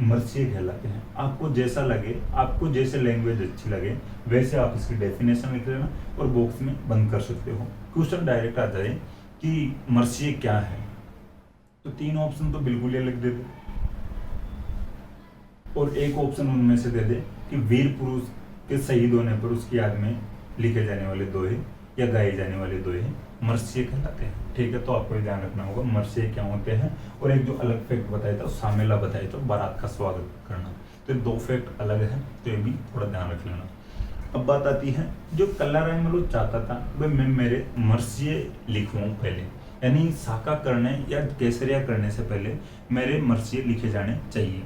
Speaker 1: मर्सिये कहलाते हैं। आपको जैसा लगे, आपको जैसे लैंग्वेज अच्छी लगे वैसे आप इसकी डेफिनेशन लिख लेना और बॉक्स में बंद कर सकते हो। क्वेश्चन डायरेक्ट आ जाए कि मर्सिये क्या है, तो 3 ऑप्शन तो बिल्कुल ही लिख दे दे और एक ऑप्शन उनमें से दे दे कि वीर पुरुष के शहीद होने पर उसकी याद में लिखे जाने वाले दोहे या गाए जाने वाले दोहे मर्सिये कहलाते हैं। ठीक है, तो आपको ये ध्यान रखना होगा मर्सिये क्या होते हैं। और एक जो अलग फैक्ट बताया था सामेला बताया था बारात का स्वागत करना, तो 2 फैक्ट अलग है, तो ये भी थोड़ा ध्यान रख लेना। अब बात आती है जो कल्लाराय मलोद चाहता था भाई मैं मेरे मर्सिये लिखूं पहले, यानी साका करने या केसरिया करने से पहले मेरे मर्सिये लिखे जाने चाहिए।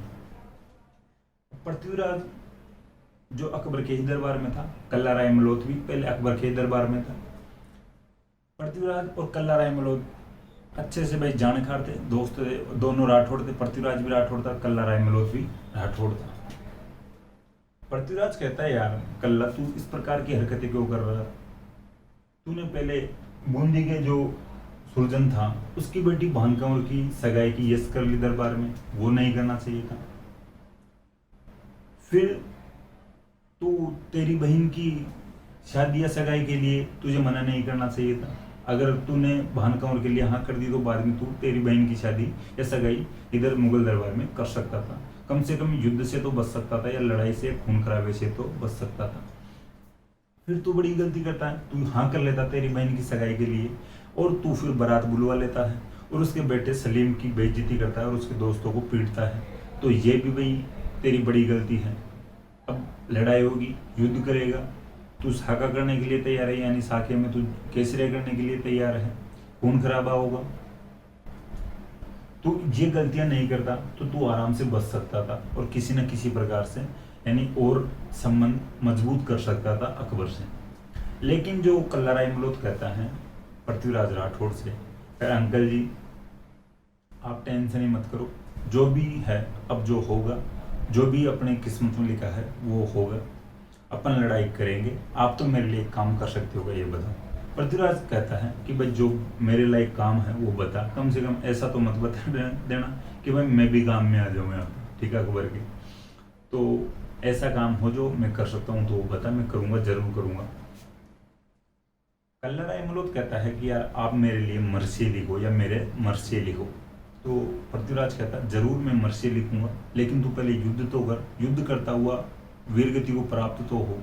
Speaker 1: पृथ्वीराज जो अकबर के ही दरबार में था, कल्लाराय मलोद भी पहले अकबर के ही दरबार में था। पृथ्वीराज और कल्लाराय मलोद अच्छे से भाई जानकार थे, दोस्त थे, दोनों राठौड़ थे। पृथ्वीराज भी राठौड़ था, कल्लाराय मलोद भी राठौड़ था। पृथ्वीराज कहता है यार कल्ला तू इस प्रकार की हरकतें क्यों कर रहा है, तूने पहले बूंदी के जो सुरजन था उसकी बेटी भानकंवर की सगाई की यश कर ली दरबार में, वो नहीं करना चाहिए था। फिर तू तेरी बहन की शादी या सगाई के लिए तुझे मना नहीं करना चाहिए था। अगर तूने भानकंवर के लिए हाँ कर दी तो बाद में तू तेरी बहन की शादी या सगाई इधर मुगल दरबार में कर सकता था, कम से कम युद्ध से तो बच सकता था या लड़ाई से खून खराबे से तो बच सकता था। फिर तू बड़ी गलती करता है, तू हाँ कर लेता तेरी बहन की सगाई के लिए और तू फिर बारात बुलवा लेता है और उसके बेटे सलीम की बेइज्जती करता है और उसके दोस्तों को पीटता है, तो ये भी भाई तेरी बड़ी गलती है। अब लड़ाई होगी, युद्ध करेगा, तू साका करने के लिए तैयार है, यानी साके में तू केसरिया करने के लिए तैयार है, खून खराबा होगा, तो ये गलतियां नहीं करता तो तू आराम से बच सकता था और किसी न किसी प्रकार से यानी और संबंध मजबूत कर सकता था अकबर से। लेकिन जो कल्लाराय मलोद कहता है पृथ्वीराज राठौड़ से, अंकल जी आप टेंशन ही मत करो, जो भी है अब जो होगा, जो भी अपने किस्मत में लिखा है वो होगा, अपन लड़ाई करेंगे, आप तो मेरे लिए एक काम कर सकते हो, ये बताओ। पृथ्वीराज कहता है कि भाई जो मेरे लायक काम है वो बता, कम से कम ऐसा तो मत बता देना कि भाई मैं भी काम में आ जाऊँ यहाँ पे, ठीक है अकबर के, तो ऐसा काम हो जो मैं कर सकता हूँ तो वो बता, मैं करूँगा, जरूर करूँगा। कल्लाराय मलोद कहता है कि यार आप मेरे लिए मर्सिये लिखो या मेरे मर्सिये लिखो, तो पृथ्वीराज कहता है जरूर मैं मर्सिये लिखूंगा, लेकिन तू पहले युद्ध तो कर, युद्ध करता हुआ वीरगति को प्राप्त तो हो।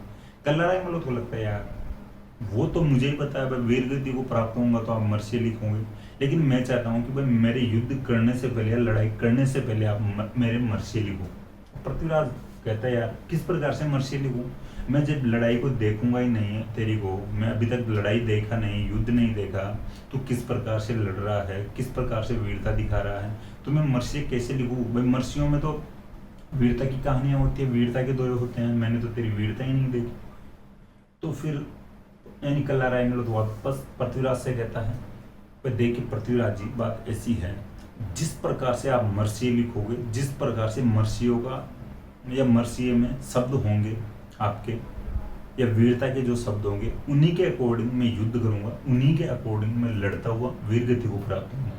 Speaker 1: कल्लाराय मलोद को लगता है यार वो तो मुझे ही पता है भाई वीरगति को प्राप्त होऊंगा तो आप मर्सिये लिखोगे, लेकिन मैं चाहता हूँ कि भाई मेरे युद्ध करने से पहले या लड़ाई करने से पहले आप मेरे मर्सिये लिखो। पृथ्वीराज कहता है यार किस प्रकार से मर्सिये लिखूं, मैं जब लड़ाई को देखूंगा ही नहीं है तेरी को, मैं अभी तक लड़ाई देखा नहीं, युद्ध नहीं देखा, तो किस प्रकार से लड़ रहा है, किस प्रकार से वीरता दिखा रहा है, तो मैं मर्सिये कैसे लिखूं। भाई मर्सियों में तो वीरता की कहानियां होती है, वीरता के दोहे होते हैं, मैंने तो तेरी वीरता ही नहीं देखी। तो फिर यानी कल्लाराय मलोद वापस पृथ्वीराज से कहता है भाई देखिए पृथ्वीराज जी बात ऐसी है, जिस प्रकार से आप मर्सिये लिखोगे, जिस प्रकार से मर्सियों का या मर्सिये में शब्द होंगे आपके या वीरता के जो शब्द होंगे, उन्हीं के अकॉर्डिंग मैं युद्ध करूंगा, उन्हीं के अकॉर्डिंग मैं लड़ता हुआ वीरगति को प्राप्त होऊंगा।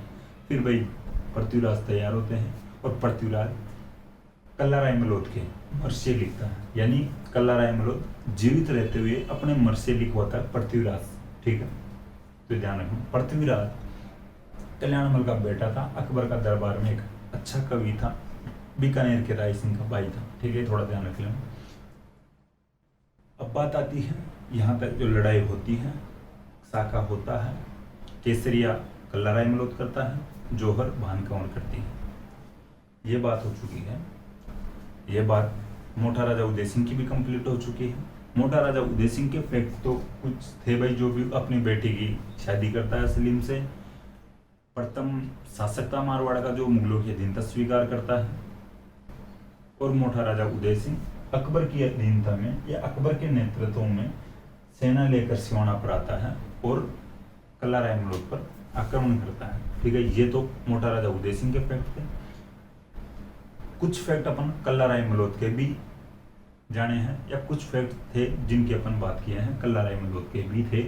Speaker 1: फिर भाई पृथ्वीराज तैयार होते हैं और पृथ्वीराज कल्लाराय मलोद के मर्सिये लिखता है, यानी कल्लाराय मलोद जीवित रहते हुए अपने मर्सिये लिखवाता है पृथ्वीराज। ठीक है, तो ध्यान रखना पृथ्वीराज कल्याणमल का बेटा था, अकबर का दरबार में एक अच्छा कवि था, बीकानेर के राय सिंह का भाई था। ठीक है, थोड़ा ध्यान रख लेना। अब बात आती है यहाँ तक जो लड़ाई होती है, साका होता है, केसरिया कल्लाराय मलोद करता है, जौहर भानकंवर करती है, ये बात हो चुकी है। ये बात मोटा राजा उदय सिंह की भी कंप्लीट हो चुकी है। मोटा राजा उदय सिंह के फैक्ट तो कुछ थे भाई, जो भी अपनी बेटी की शादी करता है सलीम से, प्रथम शासक था मारवाड़ का जो मुगलों की अधीनता स्वीकार करता है, और मोटा राजा उदय सिंह अकबर की अधीनता में या अकबर के नेतृत्व में सेना लेकर सिवाना पर आता है और कल्लाराय मलोद पर आक्रमण करता है। ठीक है, ये तो मोटा राजा उदय सिंह के फैक्ट थे। कुछ फैक्ट अपन कल्लाराय मलोद के भी जाने हैं, या कुछ फैक्ट थे जिनकी अपन बात किए हैं। कल्लाराय मदोद के भी थे।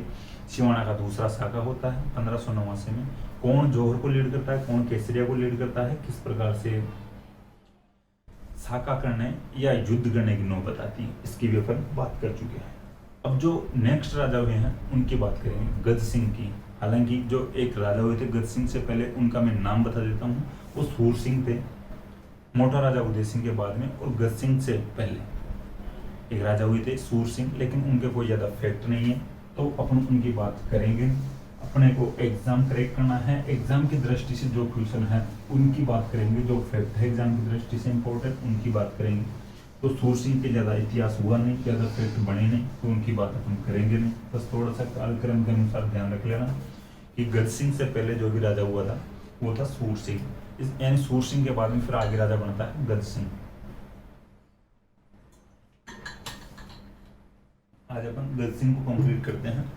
Speaker 1: सिवाना का दूसरा शाखा होता है 1589 में। कौन जौहर को लीड करता है, कौन केसरिया को लीड करता है, किस प्रकार से शाखा करने या युद्ध करने की नौबत आती है, इसकी भी अपन बात कर चुके हैं। अब जो नेक्स्ट राजा हुए हैं उनकी बात करेंगे, गज सिंह की। हालांकि जो एक राजा हुए थे गज सिंह से पहले, उनका मैं नाम बता देता हूँ, वो सूर सिंह थे। मोटा राजा उदय सिंह के बाद में, और गज सिंह से पहले एक राजा हुए थे सूर सिंह, लेकिन उनके कोई ज़्यादा फैक्ट नहीं है, तो अपन उनकी बात करेंगे। अपने को एग्जाम करेक्ट करना है, एग्जाम की दृष्टि से जो क्वेश्चन है उनकी बात करेंगे, जो फैक्ट है एग्जाम की दृष्टि से इंपॉर्टेंट उनकी बात करेंगे। तो सूर सिंह के ज़्यादा इतिहास हुआ नहीं, ज़्यादा फैक्ट बने नहीं, तो उनकी बात अपन करेंगे नहीं। बस थोड़ा सा कालक्रम के अनुसार ध्यान रख लेना कि गज सिंह से पहले जो भी राजा हुआ था वो था सूर सिंह। यानी सूर सिंह के बाद में फिर आगे राजा बनता है गज सिंह। आज अपन गज सिंह को कंप्लीट करते हैं।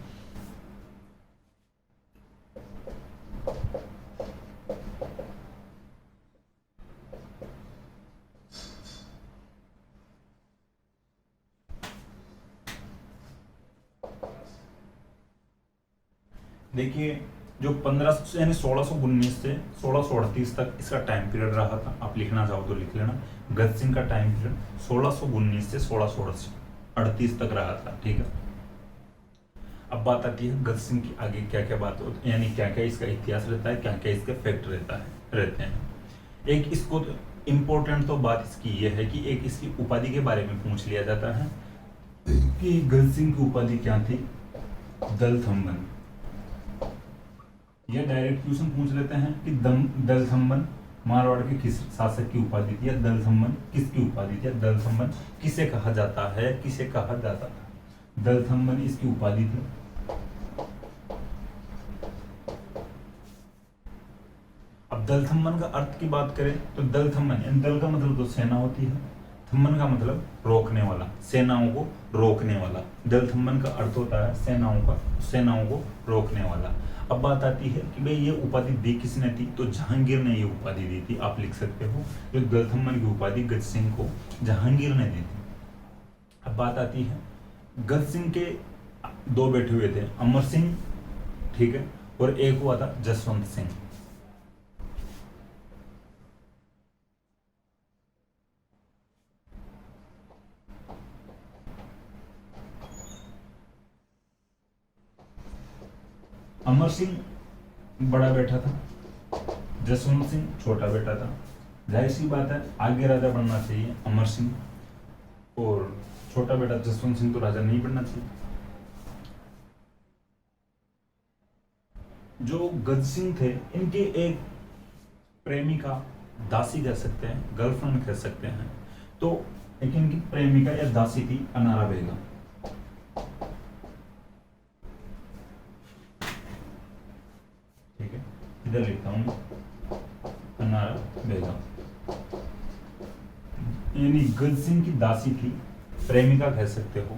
Speaker 1: देखिए, जो 1500 यानी 1619 से 1638 तक इसका टाइम पीरियड रहा था। आप लिखना चाहो तो लिख लेना। गज सिंह का टाइम पीरियड 1619 से 1638 तक रहा था, ठीक है। अब बात आती है गज सिंह की आगे क्या क्या बात होती है, यानी क्या क्या इसका इतिहास रहता है, क्या क्या इसके फैक्ट रहते हैं। एक इसको इम्पोर्टेंट तो बात इसकी यह है कि एक इसकी उपाधि के बारे में पूछ लिया जाता है कि गज सिंह की उपाधि क्या थी, दलथम्बन। यह डायरेक्ट क्वेश्चन पूछ लेते हैं कि दलथम्बन मारवाड़ के किस शासक की उपाधि थी, या दलथम्बन किसकी उपाधि थी, या दलथम्बन किसे कहा जाता है, किसे कहा जाता था। दलथम्बन इसकी उपाधि थी। अब दलथम्बन का अर्थ की बात करें तो दलथम्बन, दल का मतलब तो सेना होती है, थम्बन का मतलब रोकने वाला, सेनाओं को रोकने वाला। दलथम्बन का अर्थ होता है सेनाओं को रोकने वाला। अब बात आती है कि भाई ये उपाधि दी किसने थी, तो जहांगीर ने ये उपाधि दी थी। आप लिख सकते हो जो दलथम्बन की उपाधि गज सिंह को जहांगीर ने दी थी। अब बात आती है गज सिंह के दो बेटे हुए थे, अमर सिंह, ठीक है, और एक हुआ था जसवंत सिंह। अमर सिंह बड़ा बेटा था, जसवंत सिंह छोटा बेटा था। जाहिर सी बात है आगे राजा बनना चाहिए अमर सिंह, और छोटा बेटा जसवंत सिंह तो राजा नहीं बनना चाहिए। जो गज सिंह थे इनके एक प्रेमिका, दासी कह सकते हैं, गर्लफ्रेंड कह सकते हैं, तो एक इनकी प्रेमिका या दासी थी अनारा बेगम। ठीक है, इधर लिखता हूं अनारा बेगम, यानी गज सिंह की दासी थी, प्रेमिका कह सकते हो।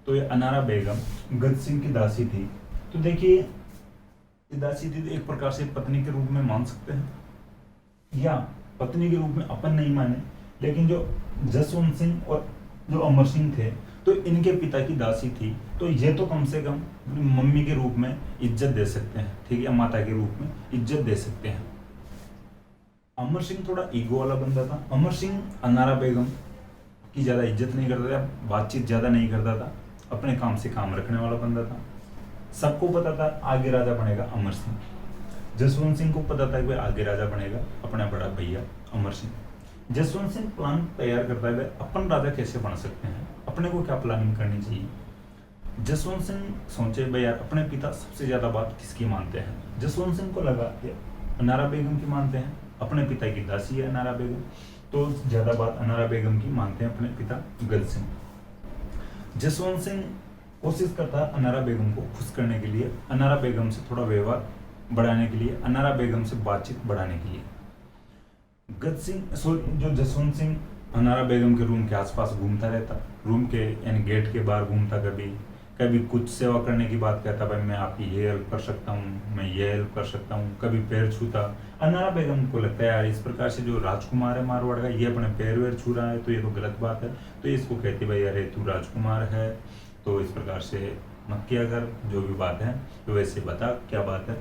Speaker 1: तो ये अनारा बेगम गज सिंह की दासी थी। तो देखिए दासी थी तो एक प्रकार से पत्नी के रूप में मान सकते हैं, या पत्नी के रूप में अपन नहीं माने, लेकिन जो जसवंत सिंह और जो अमर सिंह थे तो इनके पिता की दासी थी, तो ये तो कम से कम मम्मी के रूप में इज्जत दे सकते हैं, ठीक है, माता के रूप में इज्जत दे सकते हैं। अमर सिंह थोड़ा ईगो वाला बंदा था। अमर सिंह अनारा बेगम की ज्यादा इज्जत नहीं करता था, बातचीत ज्यादा नहीं करता था, अपने काम से काम रखने वाला बंदा था। सबको पता था आगे राजा बनेगा अमर सिंह। जसवंत सिंह को पता था कि भाई आगे राजा बनेगा अपना बड़ा भैया अमर सिंह। जसवंत सिंह प्लान तैयार करता है अपन राजा कैसे बन सकते हैं, अपने को क्या प्लानिंग करनी चाहिए। जसवंत सिंह सोचे भाई यार अपने पिता सबसे ज्यादा बात किसकी मानते हैं। जसवंत सिंह को लगा कि अनारा बेगम की मानते हैं, अपने पिता की दासी है अनारा बेगम, तो ज्यादा बात अनारा बेगम की मानते हैं अपने पिता गज सिंह। जसवंत सिंह कोशिश करता है अनारा बेगम को खुश करने के लिए, अनारा बेगम से थोड़ा व्यवहार बढ़ाने के लिए, अनारा बेगम से बातचीत बढ़ाने के लिए। गज सिंह जो जसवंत सिंह अनारा बेगम के रूम के आसपास घूमता रहता, रूम के यानी गेट के बाहर घूमता, कभी कभी कुछ सेवा करने की बात कहता, भाई मैं आपकी ये हेल्प कर सकता हूँ, मैं ये हेल्प कर सकता हूँ, कभी पैर छूता। अनारा बेगम को लगता है यार इस प्रकार से जो राजकुमार है मारवाड़ का, ये अपने पैर वैर छू रहा है तो ये तो गलत बात है। तो इसको कहती भाई अरे तू राजकुमार है तो इस प्रकार से मत किया कर, जो भी बात है तो वैसे बता क्या बात है।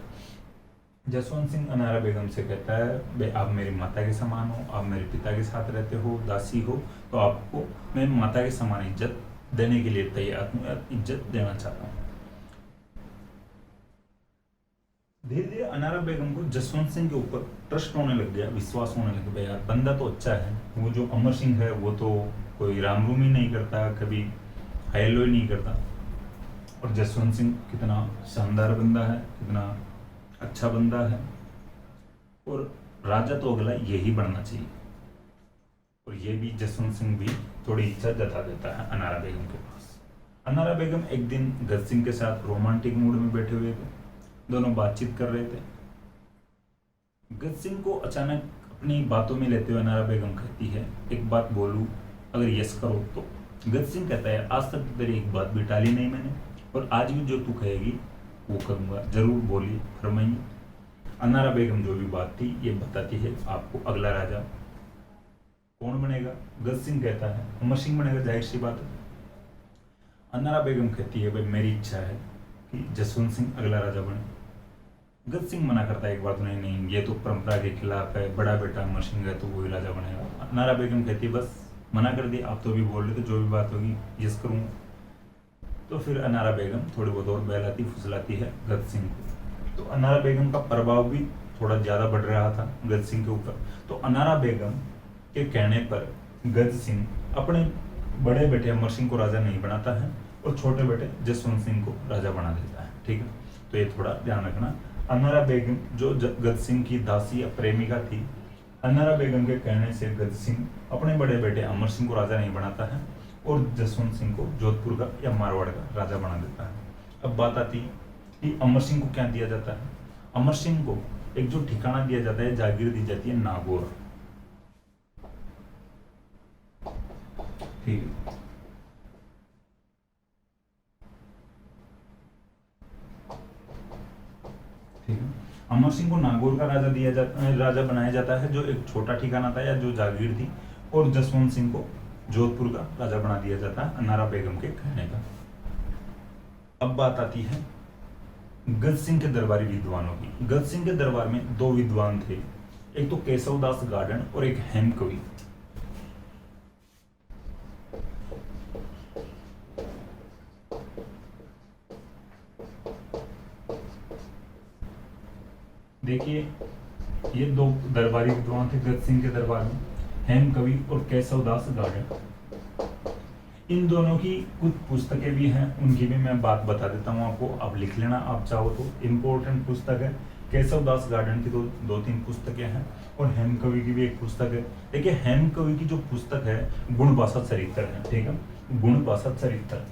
Speaker 1: जसवंत सिंह अनारा बेगम से कहता है भाई आप मेरी माता के समान हो, आप मेरे पिता के साथ रहते हो, दासी हो, तो आपको मैं माता के समान इज्जत देने के लिए तैयार हूँ, इज्जत देना चाहता हूँ। धीरे धीरे अनारा बेगम को जसवंत सिंह के ऊपर ट्रस्ट होने लग गया, विश्वास होने लग गया, यार बंदा तो अच्छा है। वो जो अमर सिंह है वो तो कोई राम रूम ही नहीं करता, कभी हायलो ही नहीं करता, और जसवंत सिंह कितना शानदार बंदा है, कितना अच्छा बंदा है, और राजा तो अगला यही बनना चाहिए। और ये भी जसवंत सिंह भी थोड़ी इच्छा जता देता है अनारा बेगम के पास। अनारा बेगम एक दिन गज सिंह के साथ रोमांटिक मूड में बैठे हुए थे, दोनों बातचीत कर रहे थे। गज सिंह को अचानक अपनी बातों में लेते हुए अनारा बेगम कहती है एक बात बोलूं, अगर यस करो तो। गज सिंह कहता है आज तक तेरी एक बात भी टाली नहीं मैंने, और आज भी जो तू कहेगी वो करूंगा, जरूर बोलिए फरमाइए। अनारा बेगम जो भी बात थी ये बताती है आपको अगला राजा कौन बनेगा। गज सिंह कहता है अमर सिंह बनेगा, जाहिर सी बात है। अनारा बेगम कहती है भाई मेरी इच्छा है कि जसवंत सिंह अगला राजा बने। गज सिंह मना करता है एक बात, नहीं नहीं ये तो परंपरा के खिलाफ है, बड़ा बेटा अमर सिंह है तो वही राजा बनेगा। अनारा बेगम कहती है बस मना कर दिया, आप तो भी बोल रहे थे जो भी बात होगी यस करूंगा। तो फिर अनारा बेगम थोड़ी बहुत और बहलाती फुसलाती है गज सिंह को। तो अनारा बेगम का प्रभाव भी थोड़ा ज्यादा बढ़ रहा था गज सिंह के ऊपर। तो अनारा बेगम के कहने पर गज सिंह अपने बड़े बेटे अमर सिंह को राजा नहीं बनाता है और छोटे बेटे जसवंत सिंह को राजा बना देता है, ठीक है। तो ये थोड़ा ध्यान रखना। अनारा बेगम जो गज सिंह की दासी या प्रेमिका थी, अनारा बेगम के कहने से गज सिंह अपने बड़े बेटे अमर सिंह को राजा नहीं बनाता है और जसवंत सिंह को जोधपुर का या मारवाड़ का राजा बना देता है। अब बात आती है कि अमर सिंह को क्या दिया जाता है। अमर सिंह को एक जो ठिकाना दिया जाता है, जागीर दी जाती है नागौर, ठीक है। ठीक है, अमर सिंह को नागौर का राजा दिया जाता, राजा बनाया जाता है, जो एक छोटा ठिकाना था या जो जागीर थी, और जसवंत सिंह को जोधपुर का राजा बना दिया जाता है अनारा बेगम के कहने का। अब बात आती है गज सिंह के दरबारी विद्वानों की। गज सिंह के दरबार में दो विद्वान थे, एक तो केशवदास गार्डन और एक हेमकवि। देखिए ये दो दरबारी विद्वान थे गज सिंह के दरबार में, हेमकवि और केशवदास गार्डन। इन दोनों की कुछ पुस्तकें भी हैं, उनकी भी मैं बात बता देता हूँ आपको, आप लिख लेना आप चाहो तो। इम्पोर्टेंट पुस्तक है केशवदास गार्डन की, दो तीन पुस्तकें हैं, और हेमकवि की भी एक पुस्तक है। देखिए हेमकवि की जो पुस्तक है गुणभाषा चरित्र है, ठीक है, गुणभाषा चरित्र।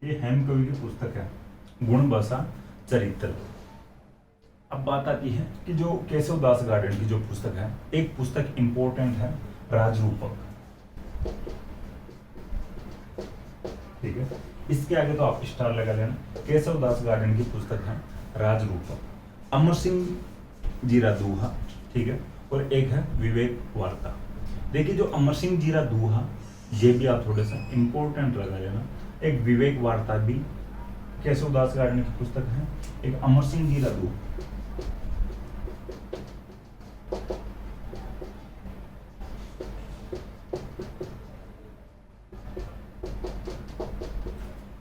Speaker 1: ये हेमकवि की पुस्तक है गुणभाषा चरित्र। अब बात आती है कि जो केशवदास गार्डन की जो पुस्तक है, एक पुस्तक इंपॉर्टेंट है राजरूपक, ठीक है। इसके आगे तो आप स्टार लगा लेना। केशवदास गार्डन की पुस्तक है राजरूपक, अमर सिंह जीरा दूहा, ठीक है, और एक है विवेक वार्ता। देखिए जो अमर सिंह जीरा दूहा, ये भी आप थोड़ा सा इंपॉर्टेंट लगा लेना। एक विवेक वार्ता भी केशवदास गार्डन की पुस्तक है, एक अमर सिंह जीरा दूहा।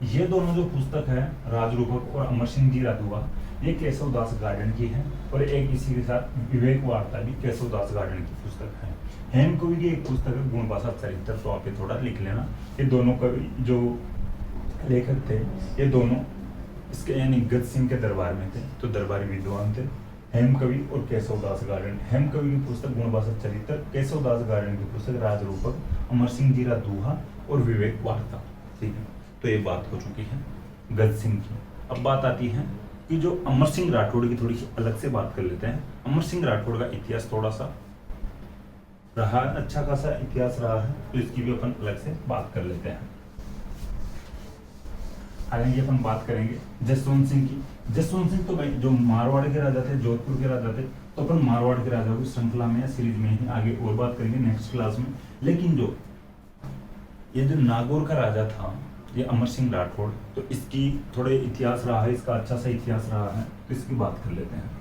Speaker 1: ये दोनों जो पुस्तक है राजरूपक और अमर सिंह जी राधुआ, ये केशवदास गार्डन की है, और एक इसी के साथ विवेक वार्ता भी केशवदास गार्डन की पुस्तक है। हेमकवि की एक पुस्तक है गुणभाषा चरित्र, तो आप ये थोड़ा लिख लेना। ये दोनों कवि जो लेखक थे, ये दोनों इसके यानी गज सिंह के दरबार में थे, तो दरबारी विद्वान थे, हेमकवि और केशवदास गार्डन। हेमकवि की पुस्तक गुणभाषा चरित्र, केशवदास गार्डन की पुस्तक राजरूपक, अमर सिंह जीरा दूहा और विवेक वार्ता, ठीक है। तो ये बात हो चुकी है गज सिंह की। अब बात आती है कि जो अमर सिंह राठौड़ की, थोड़ी सी अलग से बात कर लेते हैं। अमर सिंह राठौड़ का इतिहास थोड़ा सा रहा, अच्छा खासा इतिहास रहा है, तो इसकी भी अपन अलग से बात कर लेते हैं। हालांकि अपन बात करेंगे जसवंत सिंह की। जसवंत सिंह तो भाई जो मारवाड़ के राजा थे, जोधपुर के राजा थे, तो अपन मारवाड़ के राजा की श्रृंखला में या सीरीज में ही आगे और बात करेंगे नेक्स्ट क्लास में। लेकिन जो ये जो नागौर का राजा था, ये अमर सिंह राठौड़, तो इसकी थोड़े इतिहास रहा है, इसका अच्छा सा इतिहास रहा है, तो इसकी बात कर लेते हैं।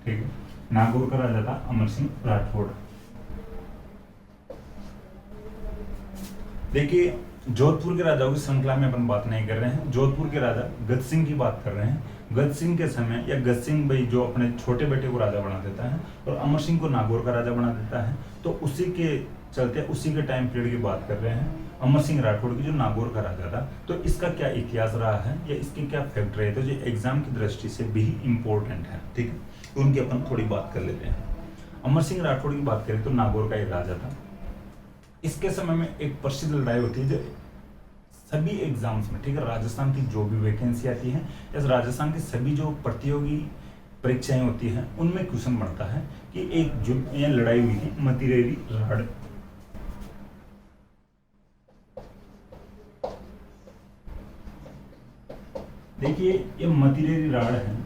Speaker 1: ठीक है, नागौर का राजा था अमर सिंह राठौड़। देखिए, जोधपुर के राजाओं की श्रृंखला में अपन बात नहीं कर रहे हैं, जोधपुर के राजा गज सिंह की बात कर रहे हैं। गज सिंह के समय या गज सिंह भाई जो अपने छोटे बेटे को राजा बना देता है और अमर सिंह को नागौर का राजा बना देता है, तो उसी के चलते उसी के टाइम पीरियड की बात कर रहे हैं, अमर सिंह राठौड़ की जो नागौर का राजा था। तो इसका क्या इतिहास रहा है या इसके क्या फैक्ट रहे, तो जो एग्जाम की दृष्टि से भी इंपॉर्टेंट है। ठीक है, तो उनकी अपन थोड़ी बात कर लेते हैं। अमर सिंह राठौड़ की बात करें तो नागौर का एक राजा था। इसके समय में एक प्रसिद्ध लड़ाई होती है जो सभी एग्जाम्स में, ठीक है, राजस्थान की जो भी वैकेंसी आती है या राजस्थान की सभी जो प्रतियोगी परीक्षाएं होती हैं उनमें क्वेश्चन बनता है कि एक जो ये लड़ाई हुई थी मतिरेरी राड़। देखिए, ये मतिरेरी राड़ है,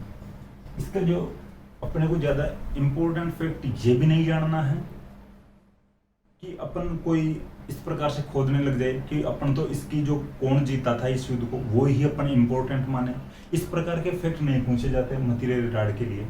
Speaker 1: इसका जो अपने को ज्यादा इंपॉर्टेंट फैक्ट ये भी नहीं जानना है कि अपन कोई इस प्रकार से खोदने लग जाए कि अपन तो इसकी जो कौन जीता था इस युद्ध को वो ही अपन इंपॉर्टेंट माने। इस प्रकार के फैक्ट नहीं पूछे जाते मतिरेरी राड़ के लिए।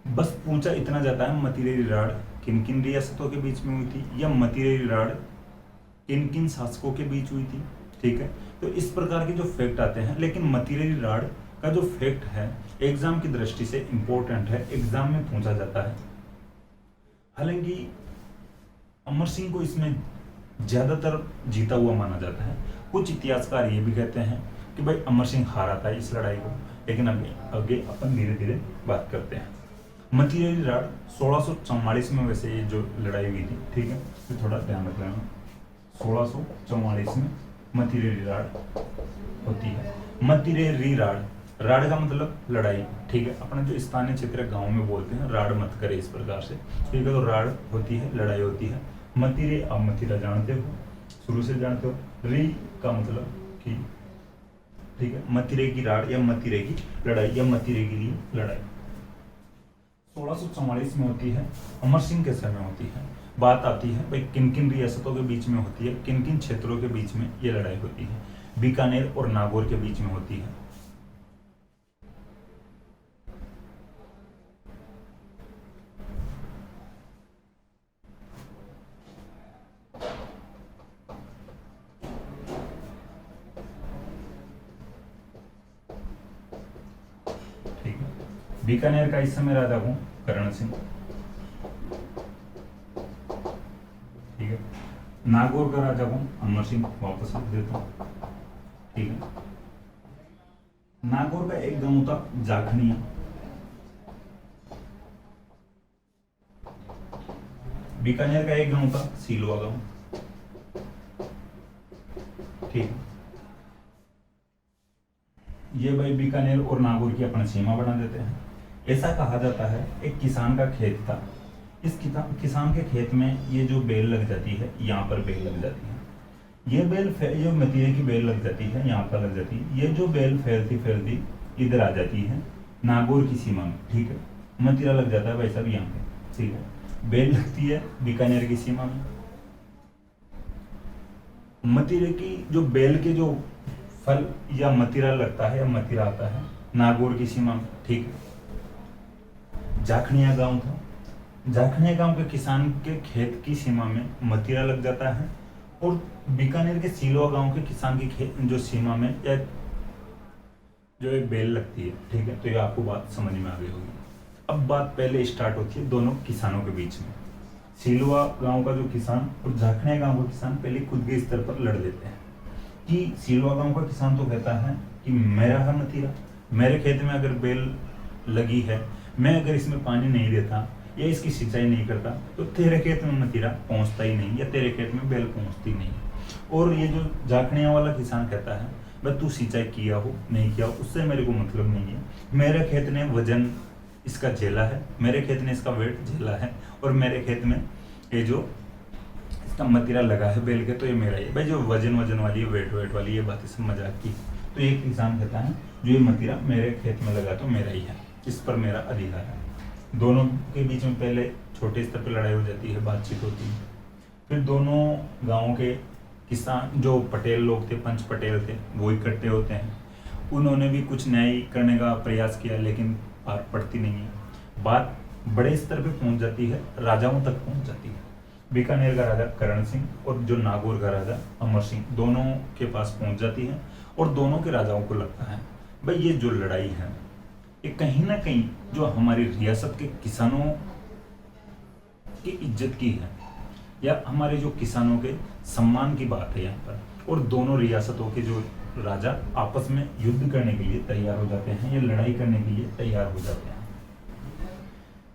Speaker 1: बस पूछा इतना जाता है मतिरेरी राड़ किन किन रियासतों के बीच में हुई थी या मतिरेरी राड़ किन किन शासकों के बीच हुई थी। ठीक है, तो इस प्रकार के जो फैक्ट आते हैं, लेकिन मतिरेरी राड़ का जो फैक्ट है एग्जाम की दृष्टि से इंपॉर्टेंट है, एग्जाम में पूछा जाता है। हालांकि अमर सिंह को इसमें ज्यादातर जीता हुआ माना जाता है। कुछ इतिहासकार ये भी कहते हैं कि भाई अमर सिंह हारा था इस लड़ाई को, लेकिन अभी आगे अपन धीरे धीरे बात करते हैं। मतिरेरी राड़ 1644 में वैसे ये जो लड़ाई हुई थी, ठीक है, तो थोड़ा ध्यान रख लेना, 1644 में मतिरेरी राड़ होती है। मतिरेरी राड़, राड़ का मतलब लड़ाई, ठीक है, अपने जो स्थानीय क्षेत्र गांव में बोलते हैं राड़ मत करे इस प्रकार से, ठीक है, तो राड़ होती है, लड़ाई होती है। मतिरे, आप मतिरा जानते हो, शुरू से जानते हो। री का मतलब कि, ठीक है, मतिरे की राड़ या मतिरे की लड़ाई या मतिरे के लिए लड़ाई 1644 में होती है, अमर सिंह के समय होती है। बात आती है भाई किन किन रियासतों के बीच में होती है, किन किन क्षेत्रों के बीच में ये लड़ाई होती है। बीकानेर और नागौर के बीच में होती है। बीकानेर का इस समय राजा हूं करण सिंह। ठीक है, नागौर का राजा हूं अमर सिंह, वापस लिख देता हूं। ठीक है, नागौर का एक गांव था जाखनिया। बीकानेर का एक गांव था सीलवा गांव। ठीक है, ये भाई बीकानेर और नागौर की अपनी सीमा बना देते हैं। ऐसा कहा जाता है एक किसान का खेत था, इस किसान के खेत में ये जो बेल लग जाती है, यहाँ पर बेल लग जाती है, ये बेल जो मतीरे की बेल लग जाती है यहाँ पर लग जाती है, ये जो बेल फैलती फैलती इधर आ जाती है नागौर की सीमा में। ठीक है, मतीरा लग जाता है भाई साहब यहाँ पे। ठीक है, बेल लगती है बीकानेर की सीमा में। मतीरे की जो बेल के जो फल या मतीरा लगता है या मतीरा आता है नागौर की सीमा में। ठीक है, जाखनिया गांव था, जाखनिया गांव के किसान के खेत की सीमा में मतीरा लग जाता है और बीकानेर के सीलवा गांव के किसान की खेत जो सीमा में या जो एक बेल लगती है। ठीक है, तो ये आपको बात समझ में आ गई होगी। अब बात पहले स्टार्ट होती है दोनों किसानों के बीच में। सीलवा गांव का जो किसान और जाखनिया गांव का किसान पहले खुद के स्तर पर लड़ लेते हैं कि सीलवा गांव का किसान तो कहता है कि मेरा है मतीरा, मेरे खेत में अगर बेल लगी है, मैं अगर इसमें पानी नहीं देता या इसकी सिंचाई नहीं करता तो तेरे खेत में मतीरा पहुंचता ही नहीं, या तेरे खेत में बेल पहुंचती नहीं। और ये जो झाकड़ियाँ वाला किसान कहता है भाई तू सिंचाई किया हो नहीं किया हो उससे मेरे को मतलब नहीं है, मेरे खेत ने वजन इसका झेला है, मेरे खेत ने इसका वेट झेला है, और मेरे खेत में ये जो इसका मतीरा लगा है बेल के तो ये मेरा ही है। भाई जो वजन वाली है, वेट वाली ये बातें सब मजाक की। तो एक किसान कहता है जो ये मतीरा मेरे खेत में लगा तो मेरा ही है, इस पर मेरा अधिकार है। दोनों के बीच में पहले छोटे स्तर पर लड़ाई हो जाती है, बातचीत होती है, फिर दोनों गाँव के किसान जो पटेल लोग थे, पंच पटेल थे, वो इकट्ठे होते हैं। उन्होंने भी कुछ न्याय करने का प्रयास किया लेकिन पार पड़ती नहीं है। बात बड़े स्तर पे पहुंच जाती है, राजाओं तक पहुंच जाती है। बीकानेर का राजा करण सिंह और जो नागौर का राजा अमर सिंह दोनों के पास पहुंच जाती है, और दोनों के राजाओं को लगता है भाई ये जो लड़ाई है ये कहीं ना कहीं जो हमारी रियासत के किसानों की इज्जत की है, या हमारे जो किसानों के सम्मान की बात है यहाँ पर। और दोनों रियासतों के जो राजा आपस में युद्ध करने के लिए तैयार हो जाते हैं, या लड़ाई करने के लिए तैयार हो जाते हैं।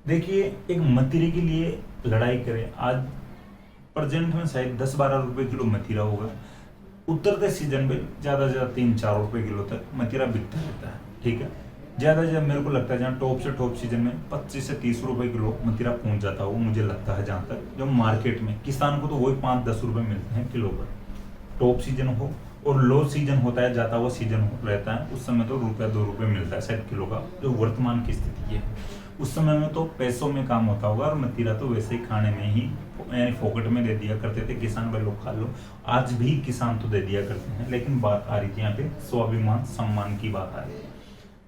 Speaker 1: देखिए एक मतीरे के लिए लड़ाई करें, आज प्रेजेंट में शायद 10-12 रुपए किलो मतीरा होगा, उतरते सीजन में ज़्यादा से ज़्यादा 3-4 रुपए किलो तक मतीरा बिकता रहता है, ठीक है। ज़्यादा से मेरे को लगता है जहाँ टॉप से टॉप सीजन में 25 से 30 रुपए किलो मतीरा पहुंच जाता हो, मुझे लगता है। जहाँ तक जो मार्केट में किसान को तो वही 5-10 रुपए मिलते हैं किलो पर, टॉप सीजन हो। और लो सीजन होता है, जाता हुआ सीजन रहता है, उस समय तो ₹1-2 मिलता है शायद किलो का, जो वर्तमान की स्थिति है। उस समय में तो पैसों में काम होता होगा, और मतीरा तो वैसे ही खाने में ही यानी फोकट में दे दिया करते थे किसान, भाई लोग खा लो। आज भी किसान तो दे दिया करते हैं, लेकिन बात आ रही थी यहाँ पे स्वाभिमान सम्मान की बात आ रही है।